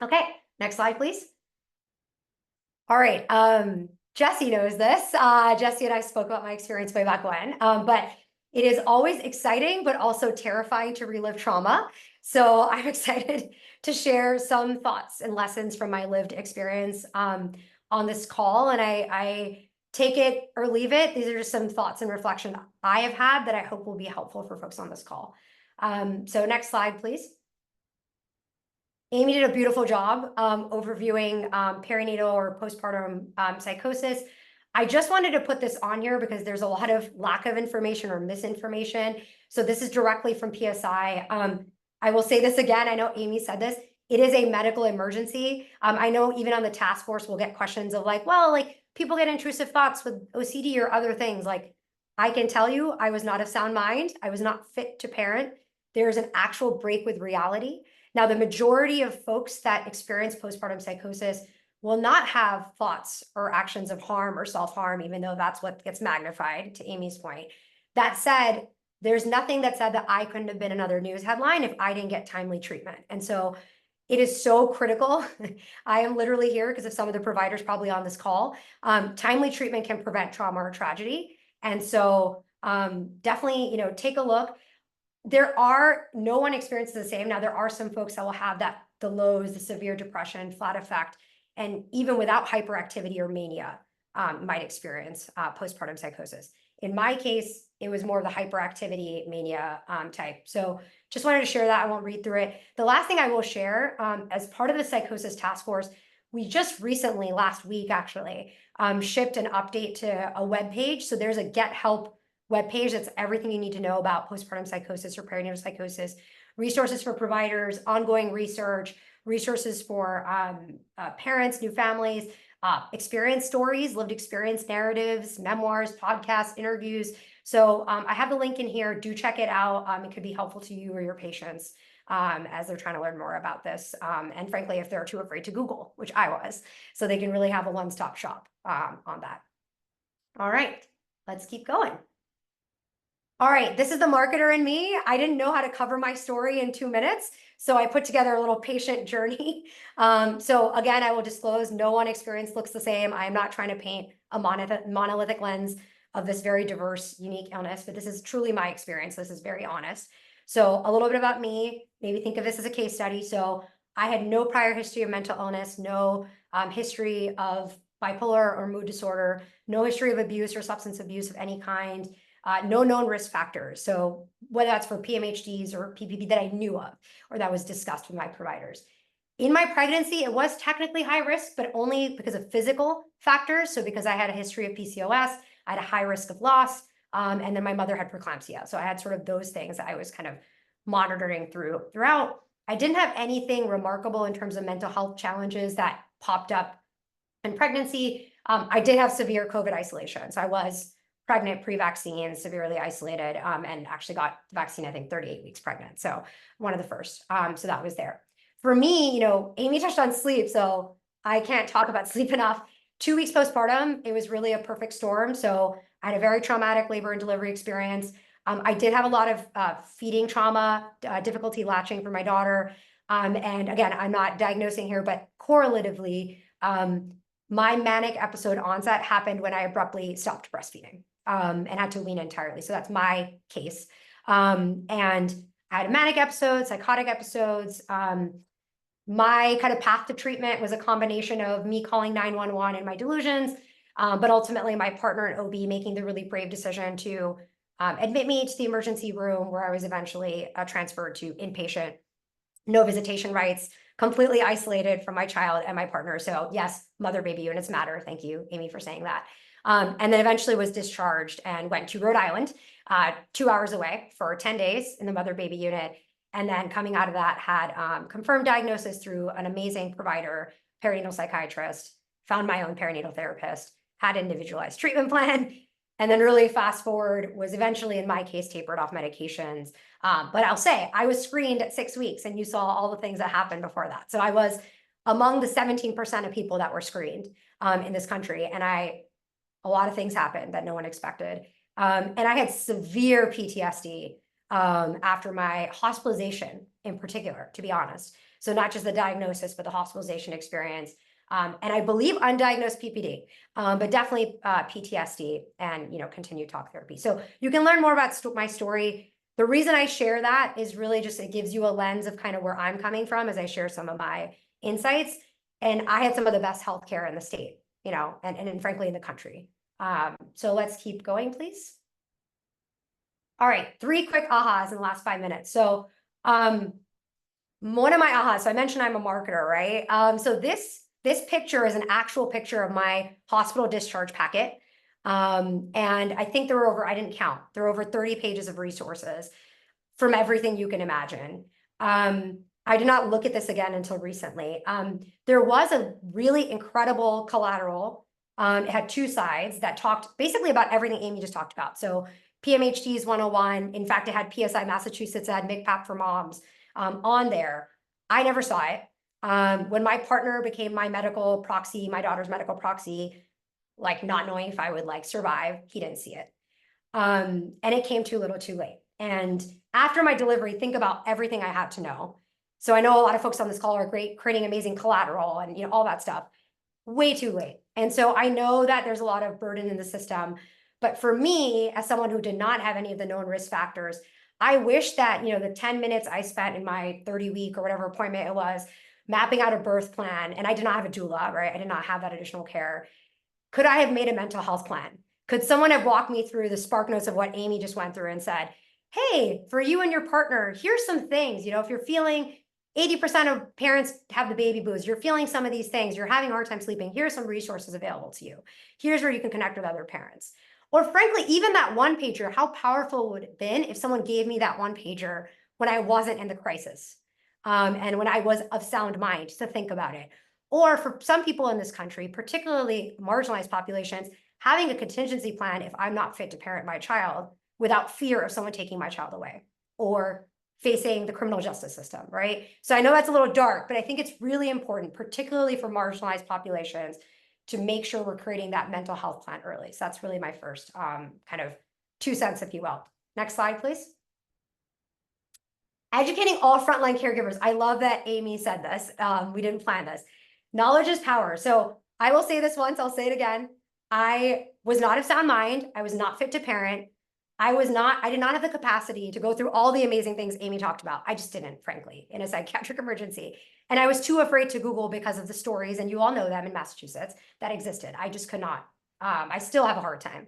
Okay, next slide, please. All right, Jessie knows this. Jessie and I spoke about my experience way back when, but it is always exciting, but also terrifying to relive trauma. So I'm excited to share some thoughts and lessons from my lived experience on this call. And I take it or leave it. These are just some thoughts and reflection I have had that I hope will be helpful for folks on this call. So next slide, please. Amy did a beautiful job overviewing perinatal or postpartum psychosis. I just wanted to put this on here because there's a lot of lack of information or misinformation. So this is directly from PSI. I will say this again. I know Amy said this. It is a medical emergency. I know even on the task force, we'll get questions of like, well, like people get intrusive thoughts with OCD or other things. Like I can tell you, I was not of sound mind. I was not fit to parent. There's an actual break with reality. Now, the majority of folks that experience postpartum psychosis will not have thoughts or actions of harm or self-harm, even though that's what gets magnified, to Amy's point. That said, there's nothing that said that I couldn't have been another news headline if I didn't get timely treatment. And so it is so critical. I am literally here because of some of the providers probably on this call. Timely treatment can prevent trauma or tragedy. And so definitely, take a look. No one experiences the same. Now, there are some folks that will have the lows, the severe depression, flat effect, and even without hyperactivity or mania, might experience postpartum psychosis. In my case, it was more of the hyperactivity mania type. So just wanted to share that. I won't read through it. The last thing I will share, as part of the psychosis task force, we just recently, last week actually, shipped an update to a webpage. So there's a Get Help webpage that's everything you need to know about postpartum psychosis or perinatal psychosis, resources for providers, ongoing research, resources for parents, new families, experience stories, lived experience narratives, memoirs, podcasts, interviews. So I have the link in here. Do check it out. It could be helpful to you or your patients as they're trying to learn more about this. And frankly, if they're too afraid to Google, which I was, so they can really have a one-stop shop on that. All right, let's keep going. All right, this is the marketer in me. I didn't know how to cover my story in 2 minutes, so I put together a little patient journey. So again, I will disclose no one experience looks the same. I am not trying to paint a monolithic lens of this very diverse, unique illness, but this is truly my experience. This is very honest. So a little bit about me, maybe think of this as a case study. So I had no prior history of mental illness, no history of bipolar or mood disorder, no history of abuse or substance abuse of any kind. No known risk factors. So whether that's for PMHDs or PPP that I knew of, or that was discussed with my providers. In my pregnancy, it was technically high risk, but only because of physical factors. So because I had a history of PCOS, I had a high risk of loss, and then my mother had preeclampsia. So I had sort of those things that I was kind of monitoring throughout. I didn't have anything remarkable in terms of mental health challenges that popped up in pregnancy. I did have severe COVID isolation. So I was pregnant, pre-vaccine, severely isolated, and actually got the vaccine, I think 38 weeks pregnant. So one of the first, so that was there. for me, Amy touched on sleep, so I can't talk about sleep enough. 2 weeks postpartum, it was really a perfect storm. So I had a very traumatic labor and delivery experience. I did have a lot of feeding trauma, difficulty latching for my daughter. And again, I'm not diagnosing here, but correlatively, my manic episode onset happened when I abruptly stopped breastfeeding and had to wean entirely. So that's my case. And I had a manic episode, psychotic episodes. My kind of path to treatment was a combination of me calling 911 and my delusions, but ultimately my partner and OB making the really brave decision to admit me to the emergency room, where I was eventually transferred to inpatient, no visitation rights, completely isolated from my child and my partner. So yes, mother baby units matter. Thank you, Amy, for saying that. And then eventually was discharged and went to Rhode Island, 2 hours away, for 10 days in the mother baby unit. And then coming out of that, had confirmed diagnosis through an amazing provider, perinatal psychiatrist, found my own perinatal therapist, had individualized treatment plan, and then really fast forward, was eventually, in my case, tapered off medications. But I'll say, I was screened at 6 weeks, and you saw all the things that happened before that. So I was among the 17% of people that were screened in this country. And a lot of things happened that no one expected. And I had severe PTSD after my hospitalization in particular, to be honest. So not just the diagnosis, but the hospitalization experience. And I believe undiagnosed PPD, but definitely PTSD and, continued talk therapy. So you can learn more about my story. The reason I share that is really just, it gives you a lens of kind of where I'm coming from as I share some of my insights. And I had some of the best healthcare in the state, and frankly in the country. So let's keep going, please. All right, 3 quick ahas in the last 5 minutes. So one of my ahas, so I mentioned I'm a marketer, right? So this picture is an actual picture of my hospital discharge packet. And I think there were I didn't count, there were over 30 pages of resources from everything you can imagine. I did not look at this again until recently. There was a really incredible collateral. It had 2 sides that talked basically about everything Amy just talked about. So PMHC's 101. In fact, it had PSI Massachusetts, it had MCPAP for moms on there. I never saw it. When my partner became my medical proxy, my daughter's medical proxy, like not knowing if I would survive, he didn't see it. And it came too little too late. And after my delivery, think about everything I had to know. So I know a lot of folks on this call are great, creating amazing collateral and all that stuff. Way too late. And so I know that there's a lot of burden in the system. But for me, as someone who did not have any of the known risk factors, I wish that, the 10 minutes I spent in my 30-week or whatever appointment it was, mapping out a birth plan, and I did not have a doula, right? I did not have that additional care. Could I have made a mental health plan? Could someone have walked me through the spark notes of what Amy just went through and said, hey, for you and your partner, here's some things, if you're feeling 80% of parents have the baby blues, you're feeling some of these things, you're having a hard time sleeping, here's some resources available to you. Here's where you can connect with other parents. Or frankly, even that one pager, how powerful would it have been if someone gave me that one pager when I wasn't in the crisis and when I was of sound mind to think about it. Or for some people in this country, particularly marginalized populations, having a contingency plan if I'm not fit to parent my child without fear of someone taking my child away or facing the criminal justice system, right? So I know that's a little dark, but I think it's really important, particularly for marginalized populations, to make sure we're creating that mental health plan early. So that's really my first kind of 2 cents, if you will. Next slide, please. Educating all frontline caregivers. I love that Amy said this. We didn't plan this. Knowledge is power. So I will say this once, I'll say it again. I was not of sound mind. I was not fit to parent. I did not have the capacity to go through all the amazing things Amy talked about. I just didn't, frankly, in a psychiatric emergency. And I was too afraid to Google because of the stories, and you all know them in Massachusetts, that existed. I just could not. I still have a hard time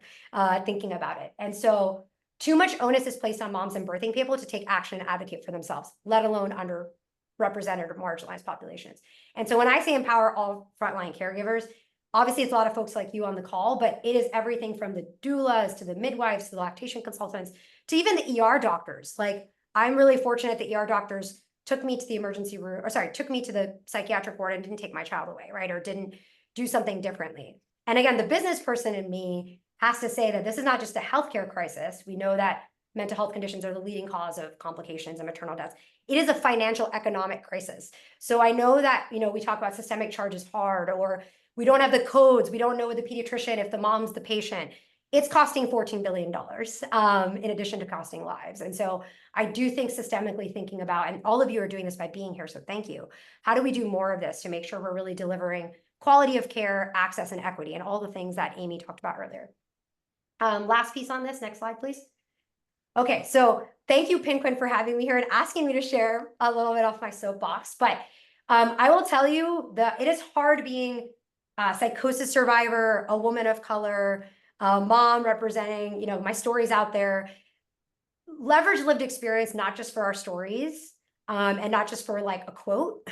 thinking about it. And so too much onus is placed on moms and birthing people to take action and advocate for themselves, let alone underrepresented or marginalized populations. And so when I say empower all frontline caregivers, obviously, it's a lot of folks like you on the call, but it is everything from the doulas to the midwives to the lactation consultants to even the ER doctors. I'm really fortunate that ER doctors took me to the emergency room, took me to the psychiatric ward and didn't take my child away, right? Or didn't do something differently. And again, the business person in me has to say that this is not just a healthcare crisis. We know that mental health conditions are the leading cause of complications and maternal deaths. It is a financial economic crisis. So I know that, you know, we talk about systemic charges hard, or we don't have the codes. We don't know with the pediatrician if the mom's the patient. It's costing $14 billion in addition to costing lives. And so I do think systemically thinking about, and all of you are doing this by being here, so thank you. How do we do more of this to make sure we're really delivering quality of care, access, and equity, and all the things that Amy talked about earlier? Last piece on this, next slide, please. Okay, so thank you, PNQIN, for having me here and asking me to share a little bit off my soapbox. But I will tell you that it is hard being a psychosis survivor, a woman of color, a mom representing, you know, my stories out there. Leverage lived experience, not just for our stories and not just for like a quote,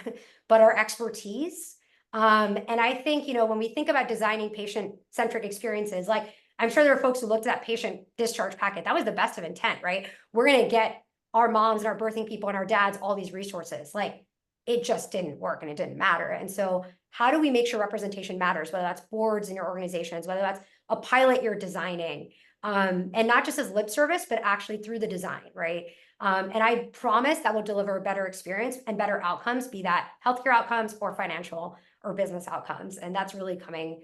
but our expertise. And I think, you know, when we think about designing patient-centric experiences, like I'm sure there are folks who looked at that patient discharge packet. That was the best of intent, right? We're going to get our moms and our birthing people and our dads all these resources. Like it just didn't work and it didn't matter. And so how do we make sure representation matters, whether that's boards in your organizations, whether that's a pilot you're designing, and not just as lip service, but actually through the design, right? And I promise that will deliver a better experience and better outcomes, be that healthcare outcomes or financial or business outcomes. And that's really coming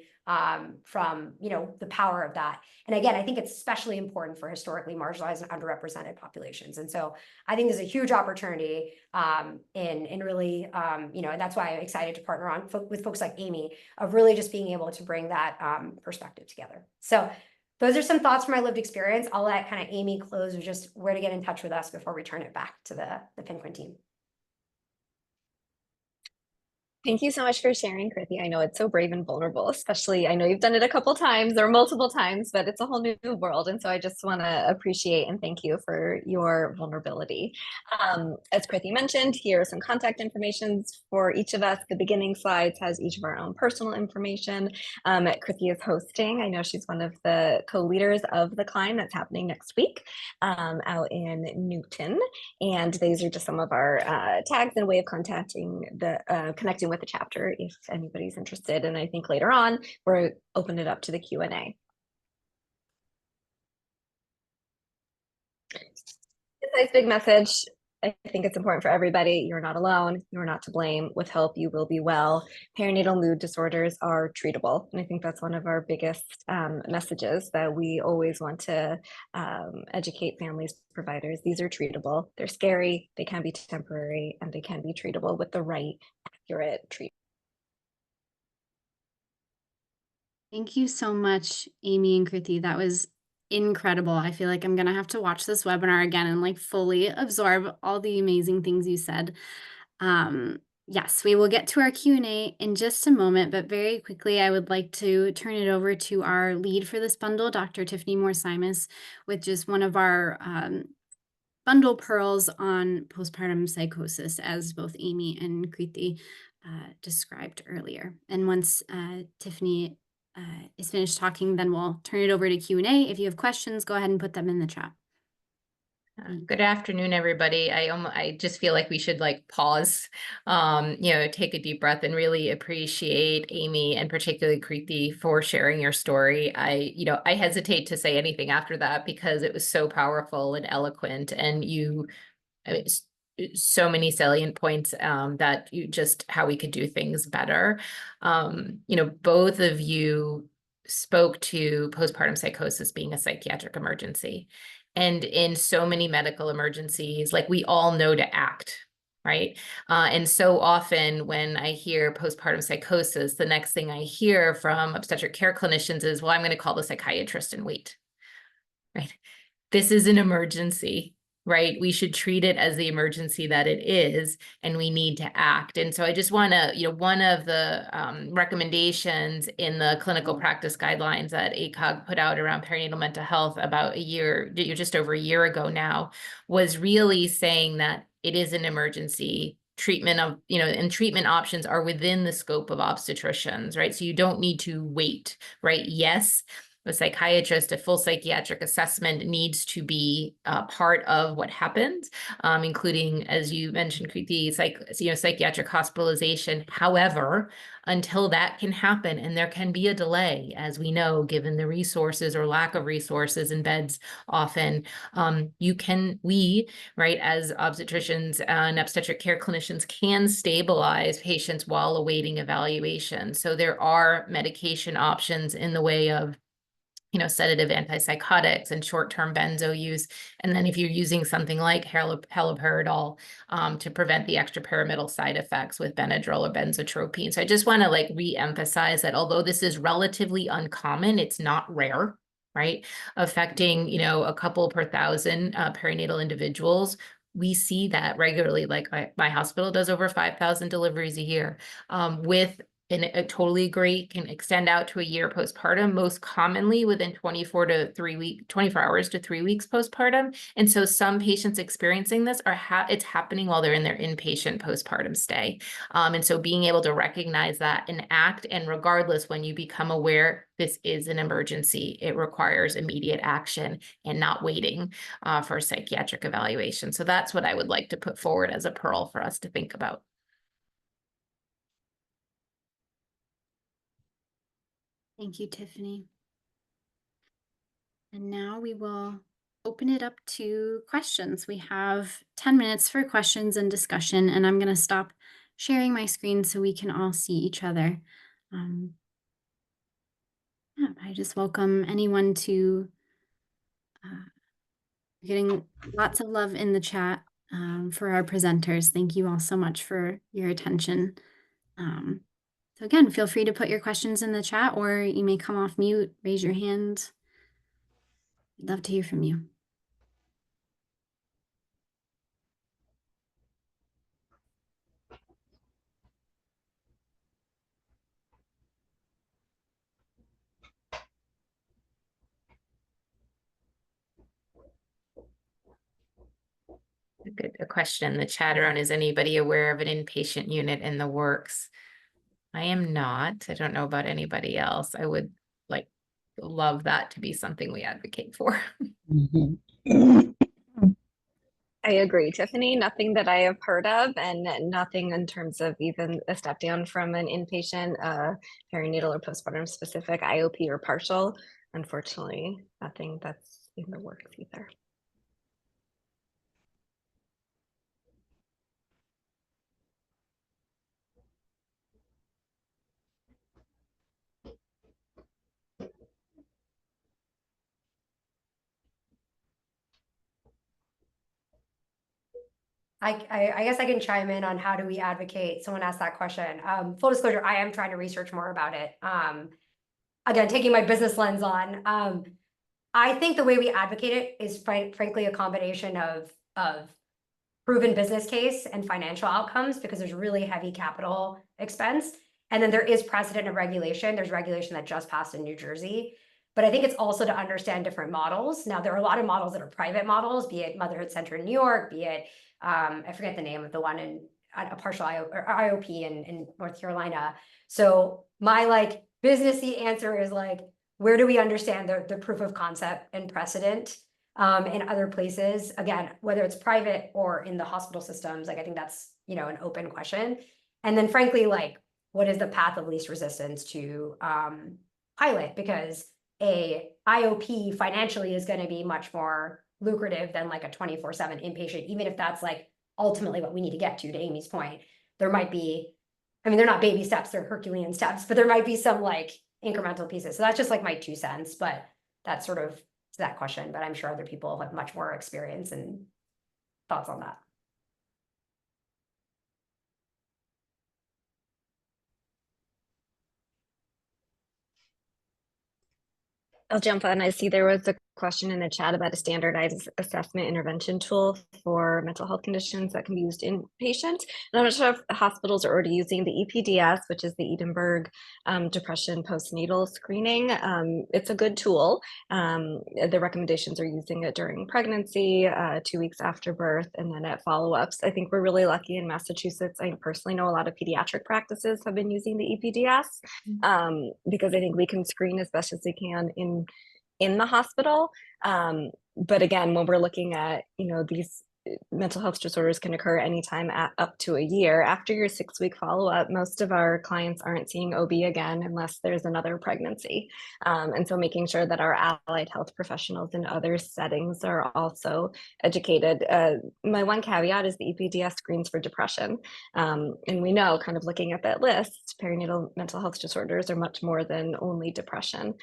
from, you know, the power of that. And again, I think it's especially important for historically marginalized and underrepresented populations. And so I think there's a huge opportunity in really, you know, and that's why I'm excited to partner on with folks like Amy of really just being able to bring that perspective together. So those are some thoughts from my lived experience. I'll let kind of Amy close with just where to get in touch with us before we turn it back to the PNQIN team. Thank you so much for sharing, Kriti. I know it's so brave and vulnerable, especially I know you've done it a couple times or multiple times, but it's a whole new world. And so I just want to appreciate and thank you for your vulnerability. As Kriti mentioned, here are some contact information for each of us. The beginning slides has each of our own personal information. Kriti is hosting. I know she's one of the co-leaders of the climb that's happening next week out in Newton. And these are just some of our tags and way of contacting the connecting with the chapter if anybody's interested. And I think later on we're open it up to the Q&A. Besides big message, I think it's important for everybody. You're not alone. You're not to blame. With help, you will be well. Perinatal mood disorders are treatable. And I think that's one of our biggest messages that we always want to educate families, providers. These are treatable. They're scary. They can be temporary, and they can be treatable with the right, accurate treatment. Thank you so much, Amy and Kriti. That was incredible. I feel like I'm going to have to watch this webinar again and like fully absorb all the amazing things you said. Yes, we will get to our Q&A in just a moment, but very quickly, I would like to turn it over to our lead for this bundle, Dr. Tiffany Moore Simas, with just one of our bundle pearls on postpartum psychosis, as both Amy and Kriti described earlier. And once Tiffany is finished talking, then we'll turn it over to Q&A. If you have questions, go ahead and put them in the chat. Good afternoon, everybody. I just feel like we should like pause, you know, take a deep breath and really appreciate Amy and particularly Kriti for sharing your story. I hesitate to say anything after that because it was so powerful and eloquent, and so many salient points that you just how we could do things better. Both of you spoke to postpartum psychosis being a psychiatric emergency. And in so many medical emergencies, like we all know to act, right? And so often when I hear postpartum psychosis, the next thing I hear from obstetric care clinicians is, well, I'm going to call the psychiatrist and wait, right? This is an emergency, right? We should treat it as the emergency that it is, and we need to act. And so I just want to, one of the recommendations in the clinical practice guidelines that ACOG put out around perinatal mental health about just over a year ago now, was really saying that it is an emergency. Treatment of, and treatment options are within the scope of obstetricians, right? So you don't need to wait, right? Yes, a psychiatrist, a full psychiatric assessment needs to be part of what happens, including, as you mentioned, Kriti, psychiatric hospitalization. However, until that can happen, and there can be a delay, as we know, given the resources or lack of resources and beds often, we, right, as obstetricians and obstetric care clinicians can stabilize patients while awaiting evaluation. So there are medication options in the way of sedative antipsychotics and short-term benzo use. And then if you're using something like haloperidol to prevent the extrapyramidal side effects with Benadryl or benzotropine. So I just want to re-emphasize that although this is relatively uncommon, it's not rare, right? Affecting, a couple per thousand perinatal individuals. We see that regularly. Like my hospital does over 5,000 deliveries a year and I totally agree, can extend out to a year postpartum, most commonly within 24 hours to 3 weeks postpartum. And so some patients experiencing this it's happening while they're in their inpatient postpartum stay. And so being able to recognize that and act, and regardless, when you become aware this is an emergency, it requires immediate action and not waiting for a psychiatric evaluation. So that's what I would like to put forward as a pearl for us to think about. Thank you, Tiffany. And now we will open it up to questions. We have 10 minutes for questions and discussion, and I'm going to stop sharing my screen so we can all see each other. I just welcome anyone to getting lots of love in the chat for our presenters. Thank you all so much for your attention. So again, feel free to put your questions in the chat, or you may come off mute, raise your hand. I'd love to hear from you. A question in the chat around, is anybody aware of an inpatient unit in the works? I am not. I don't know about anybody else. I would love that to be something we advocate for. I agree, Tiffany. Nothing that I have heard of, and nothing in terms of even a step down from an inpatient perinatal or postpartum specific IOP or partial. Unfortunately, nothing that's in the works either. I guess I can chime in on how do we advocate. Someone asked that question. Full disclosure, I am trying to research more about it. Again, taking my business lens on. I think the way we advocate it is frankly a combination of proven business case and financial outcomes, because there's really heavy capital expense. And then there is precedent of regulation. There's regulation that just passed in New Jersey. But I think it's also to understand different models. Now, there are a lot of models that are private models, be it Motherhood Center in New York, be it, I forget the name of the one in a partial IOP in North Carolina. So my businessy answer is where do we understand the proof of concept and precedent in other places? Again, whether it's private or in the hospital systems, I think that's, an open question. And then frankly, what is the path of least resistance to pilot? Because a IOP financially is going to be much more lucrative than a 24/7 inpatient, even if that's ultimately what we need to get to Amy's point. There might be, they're not baby steps, they're Herculean steps, but there might be some incremental pieces. So that's just my 2 cents, but that's sort of that question, but I'm sure other people have much more experience and thoughts on that. I'll jump on. I see there was a question in the chat about a standardized assessment intervention tool for mental health conditions that can be used inpatient. And I'm not sure if hospitals are already using the EPDS, which is the Edinburgh Depression Postnatal Screening. It's a good tool. The recommendations are using it during pregnancy, 2 weeks after birth, and then at follow-ups. I think we're really lucky in Massachusetts. I personally know a lot of pediatric practices have been using the EPDS because I think we can screen as best as we can in the hospital. But again, when we're looking at, these mental health disorders can occur anytime at up to a year. After your 6-week follow-up, most of our clients aren't seeing OB again unless there's another pregnancy. And so making sure that our allied health professionals in other settings are also educated. My one caveat is the EPDS screens for depression. And we know, kind of looking at that list, perinatal mental health disorders are much more than only depression.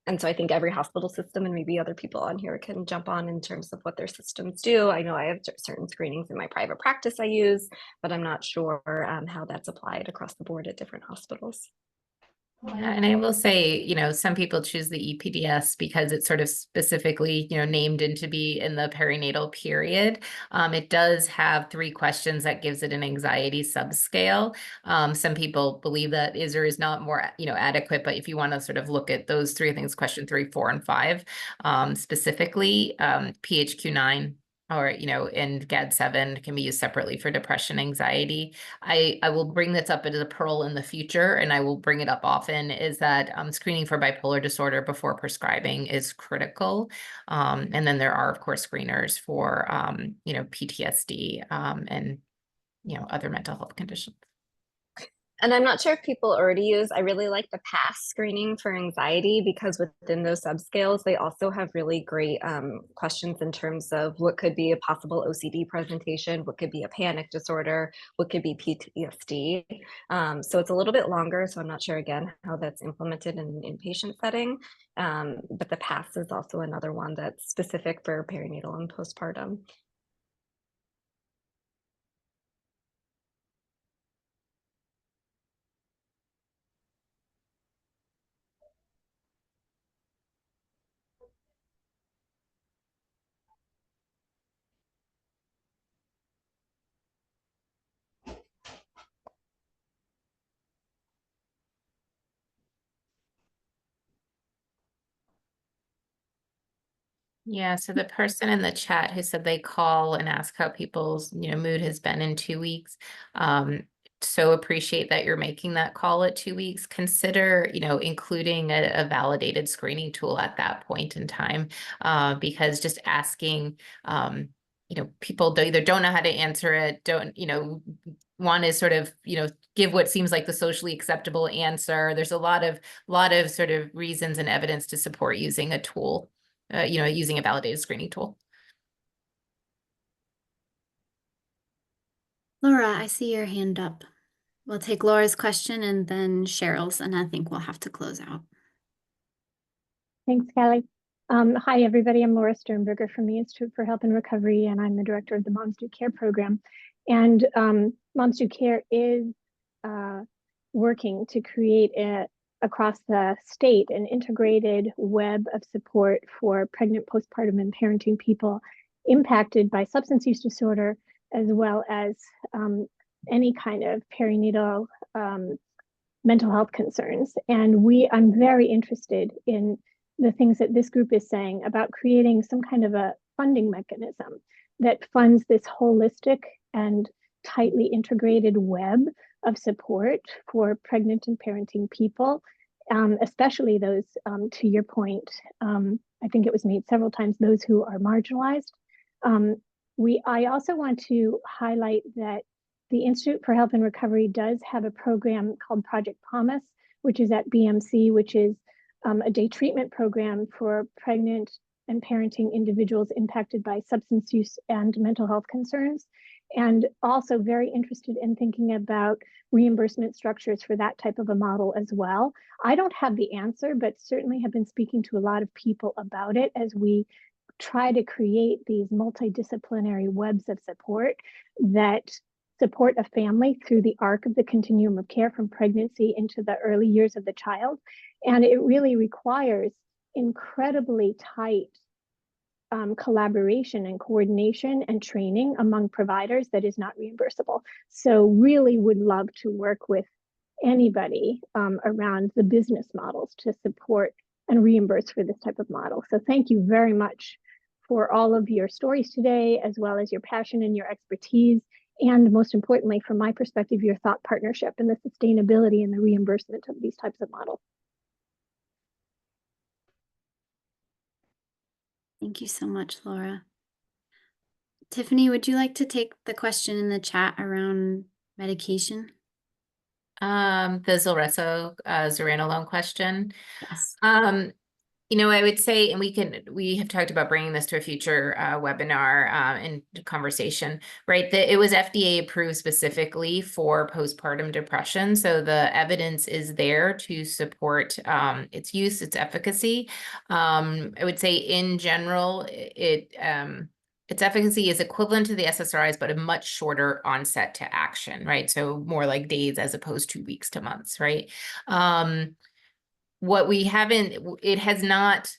And so I think every hospital system, and maybe other people on here can jump on in terms of what their systems do. I know I have certain screenings in my private practice I use, but I'm not sure how that's applied across the board at different hospitals. Yeah, and I will say, some people choose the EPDS because it's sort of specifically, named in to be in the perinatal period. It does have 3 questions that gives it an anxiety subscale. Some people believe that is or is not more, adequate, but if you want to sort of look at those 3 things, question 3, 4, and 5, specifically, PHQ-9 or, and GAD-7 can be used separately for depression, anxiety. I will bring this up as a pearl in the future, and I will bring it up often, is that screening for bipolar disorder before prescribing is critical. And then there are, of course, screeners for, PTSD and, other mental health conditions. And I'm not sure if people already use, I really like the PASS screening for anxiety, because within those subscales, they also have really great questions in terms of what could be a possible OCD presentation, what could be a panic disorder, what could be PTSD. So it's a little bit longer, so I'm not sure, again, how that's implemented in an inpatient setting. But the PASS is also another one that's specific for perinatal and postpartum. Yeah, so the person in the chat who said they call and ask how people's, mood has been in 2 weeks. So appreciate that you're making that call at 2 weeks. Consider, including a validated screening tool at that point in time, because just asking, people either don't know how to answer it, don't, want to sort of, give what seems like the socially acceptable answer. There's a lot of sort of reasons and evidence to support using a tool. Using a validated screening tool. Laura, I see your hand up. We'll take Laura's question and then Cheryl's, and I think we'll have to close out. Thanks, Kelly. Hi, everybody. I'm Laura Sternberger from the Institute for Health and Recovery, and I'm the director of the Moms Do Care program. And Moms Do Care is working to create across the state an integrated web of support for pregnant, postpartum, and parenting people impacted by substance use disorder, as well as any kind of perinatal mental health concerns. And I'm very interested in the things that this group is saying about creating some kind of a funding mechanism that funds this holistic and tightly integrated web of support for pregnant and parenting people, especially those, to your point, I think it was made several times, those who are marginalized. I also want to highlight that the Institute for Health and Recovery does have a program called Project Promise, which is at BMC, which is a day treatment program for pregnant and parenting individuals impacted by substance use and mental health concerns, and also very interested in thinking about reimbursement structures for that type of a model as well. I don't have the answer, but certainly have been speaking to a lot of people about it as we try to create these multidisciplinary webs of support that support a family through the arc of the continuum of care from pregnancy into the early years of the child. And it really requires incredibly tight collaboration and coordination and training among providers that is not reimbursable. So really would love to work with anybody around the business models to support and reimburse for this type of model. So thank you very much for all of your stories today, as well as your passion and your expertise, and most importantly, from my perspective, your thought partnership and the sustainability and the reimbursement of these types of models. Thank you so much, Laura. Tiffany, would you like to take the question in the chat around medication? The Zulresso zuranolone question. Yes. You know, I would say, and we have talked about bringing this to a future webinar and conversation, right? That it was FDA approved specifically for postpartum depression. So the evidence is there to support its use, its efficacy. I would say in general, its efficacy is equivalent to the SSRIs, but a much shorter onset to action, right? So more like days as opposed to weeks to months, right? What we haven't, it has not,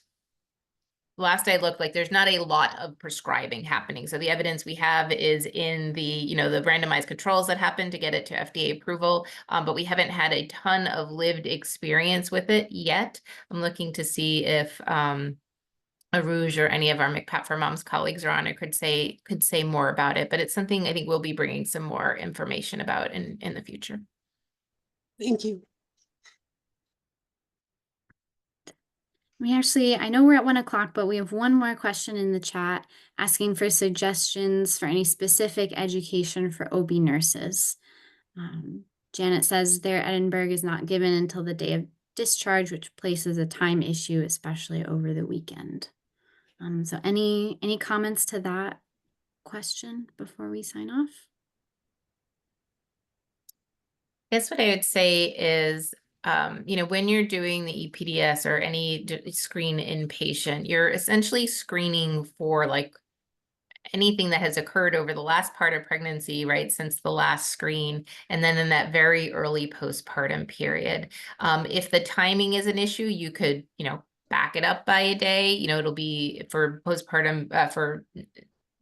last I looked, like there's not a lot of prescribing happening. So the evidence we have is in the, you know, the randomized controls that happened to get it to FDA approval, but we haven't had a ton of lived experience with it yet. I'm looking to see if Aruj or any of our MCPAT for Moms colleagues are on, or could say more about it, but it's something I think we'll be bringing some more information about in the future. Thank you. I know we're at 1 o'clock, but we have one more question in the chat asking for suggestions for any specific education for OB nurses. Janet says their Edinburgh is not given until the day of discharge, which places a time issue, especially over the weekend. So any comments to that question before we sign off? I guess what I would say is, you know, when you're doing the EPDS or any screen inpatient, you're essentially screening for like anything that has occurred over the last part of pregnancy, right, since the last screen, and then in that very early postpartum period. If the timing is an issue, you could, you know, back it up by a day. You know, it'll be for postpartum, for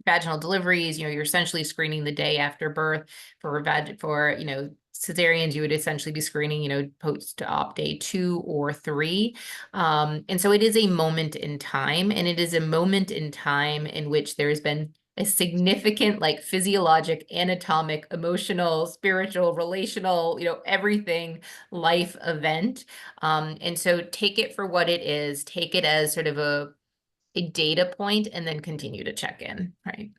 vaginal deliveries, you know, you're essentially screening the day after birth. For you know, cesareans, you would essentially be screening, you know, post-op day 2 or 3. And so it is a moment in time, and it is a moment in time in which there's been a significant, like, physiologic, anatomic, emotional, spiritual, relational, you know, everything life event. And so take it for what it is, take it as sort of a data point, and then continue to check in, right?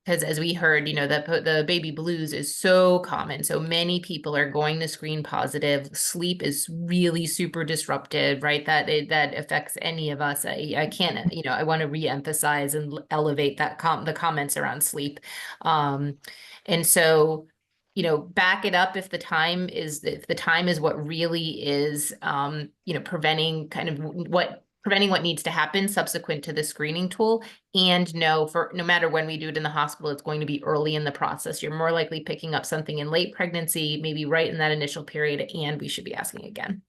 Because as we heard, you know, the baby blues is so common. So many people are going to screen positive. Sleep is really super disrupted, right? That affects any of us. I can't, you know, I want to reemphasize and elevate that the comments around sleep. And so, you know, back it up if the time is what really is, you know, preventing what needs to happen subsequent to the screening tool. And no matter when we do it in the hospital, it's going to be early in the process. You're more likely picking up something in late pregnancy, maybe right in that initial period, and we should be asking again.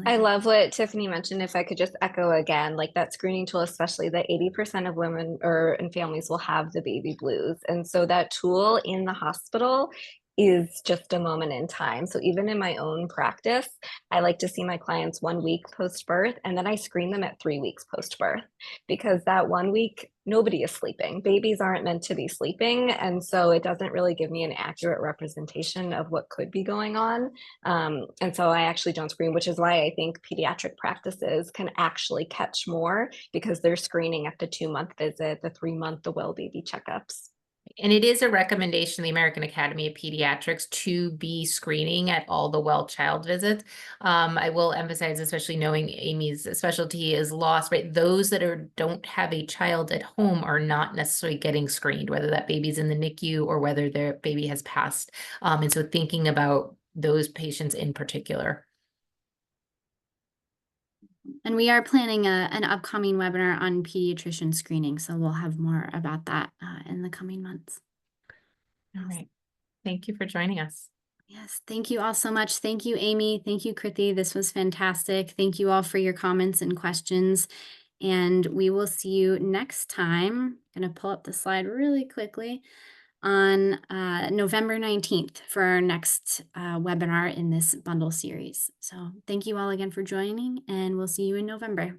I love what Tiffany mentioned. If I could just echo again, like that screening tool, especially that 80% of women and families will have the baby blues. And so that tool in the hospital is just a moment in time. So even in my own practice, I like to see my clients 1 week post-birth, and then I screen them at 3 weeks post-birth, because that 1 week, nobody is sleeping. Babies aren't meant to be sleeping. And so it doesn't really give me an accurate representation of what could be going on. And so I actually don't screen, which is why I think pediatric practices can actually catch more, because they're screening at the 2-month visit, the 3-month, the well baby checkups. And it is a recommendation of the American Academy of Pediatrics to be screening at all the well child visits. I will emphasize, especially knowing Amy's specialty is loss, right? Those that don't have a child at home are not necessarily getting screened, whether that baby's in the NICU or whether their baby has passed. And so thinking about those patients in particular. And we are planning an upcoming webinar on pediatrician screening, so we'll have more about that in the coming months. All right. Thank you for joining us. Yes, thank you all so much. Thank you, Amy. Thank you, Kriti. This was fantastic. Thank you all for your comments and questions. And we will see you next time. I'm going to pull up the slide really quickly on November 19th for our next webinar in this bundle series. So thank you all again for joining, and we'll see you in November.